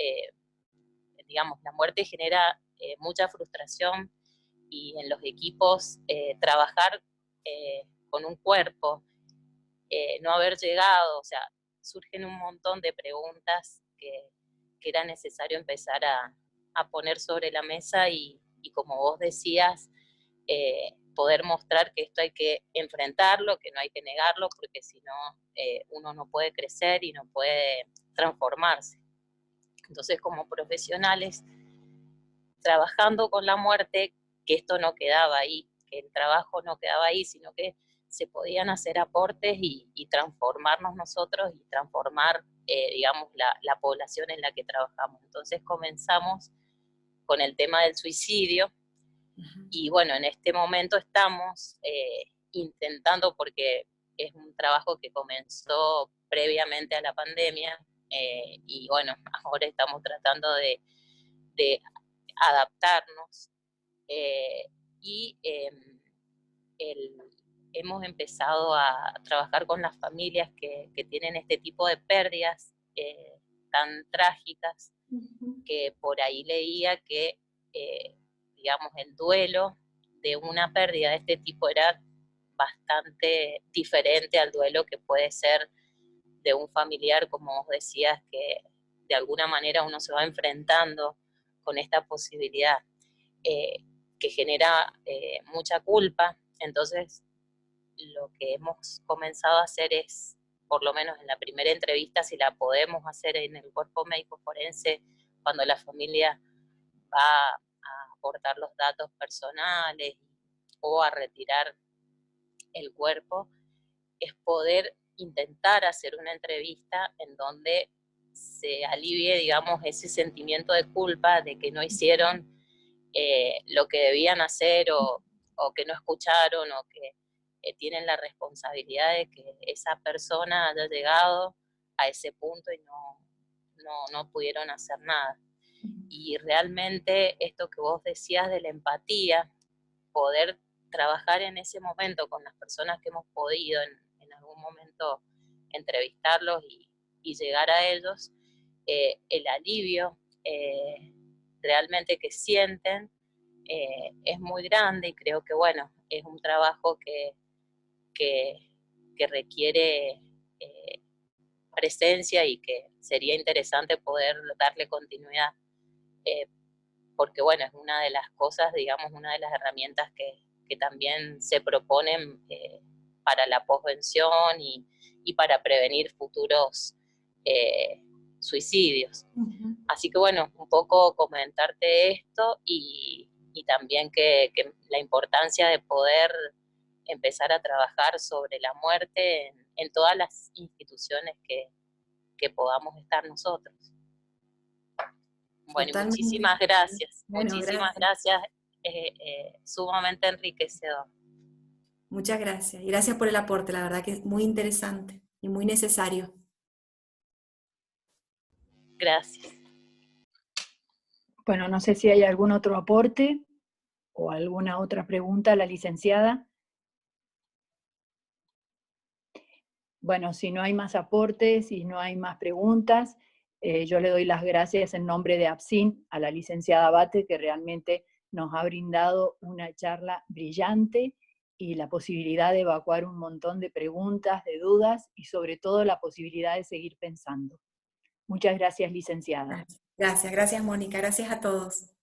digamos, la muerte genera mucha frustración y en los equipos trabajar con un cuerpo, no haber llegado, o sea, surgen un montón de preguntas que era necesario empezar a poner sobre la mesa y como vos decías, poder mostrar que esto hay que enfrentarlo, que no hay que negarlo, porque si no, uno no puede crecer y no puede transformarse. Entonces, como profesionales, trabajando con la muerte, que esto no quedaba ahí, que el trabajo no quedaba ahí, sino que se podían hacer aportes y transformarnos nosotros y transformar, digamos, la población en la que trabajamos. Entonces comenzamos con el tema del suicidio y bueno, en este momento estamos intentando, porque es un trabajo que comenzó previamente a la pandemia y bueno, ahora estamos tratando de adaptarnos y hemos empezado a trabajar con las familias que tienen este tipo de pérdidas tan trágicas, que por ahí leía que, digamos, el duelo de una pérdida de este tipo era bastante diferente al duelo que puede ser de un familiar, como vos decías, que de alguna manera uno se va enfrentando con esta posibilidad que genera mucha culpa. Entonces, lo que hemos comenzado a hacer es, por lo menos en la primera entrevista, si la podemos hacer en el cuerpo médico forense, cuando la familia va a aportar los datos personales o a retirar el cuerpo, es poder intentar hacer una entrevista en donde se alivie, digamos, ese sentimiento de culpa de que no hicieron lo que debían hacer o que no escucharon o que tienen la responsabilidad de que esa persona haya llegado a ese punto y no pudieron hacer nada. Y realmente esto que vos decías de la empatía, poder trabajar en ese momento con las personas que hemos podido en algún momento entrevistarlos y llegar a ellos, el alivio realmente que sienten es muy grande y creo que bueno, es un trabajo que requiere presencia y que sería interesante poder darle continuidad, porque bueno, es una de las cosas, digamos, una de las herramientas que también se proponen para la posvención y para prevenir futuros suicidios. Así que bueno, un poco comentarte esto y también que la importancia de poder empezar a trabajar sobre la muerte en todas las instituciones que podamos estar nosotros. Bueno, y muchísimas gracias. Bueno, muchísimas gracias. Sumamente enriquecedor. Muchas gracias. Y gracias por el aporte, la verdad que es muy interesante y muy necesario. Gracias. Bueno, no sé si hay algún otro aporte o alguna otra pregunta a la licenciada. Bueno, si no hay más aportes y no hay más preguntas, yo le doy las gracias en nombre de APSIN a la licenciada Bate, que realmente nos ha brindado una charla brillante y la posibilidad de evacuar un montón de preguntas, de dudas y sobre todo la posibilidad de seguir pensando. Muchas gracias, licenciada. Gracias, gracias Mónica, gracias a todos.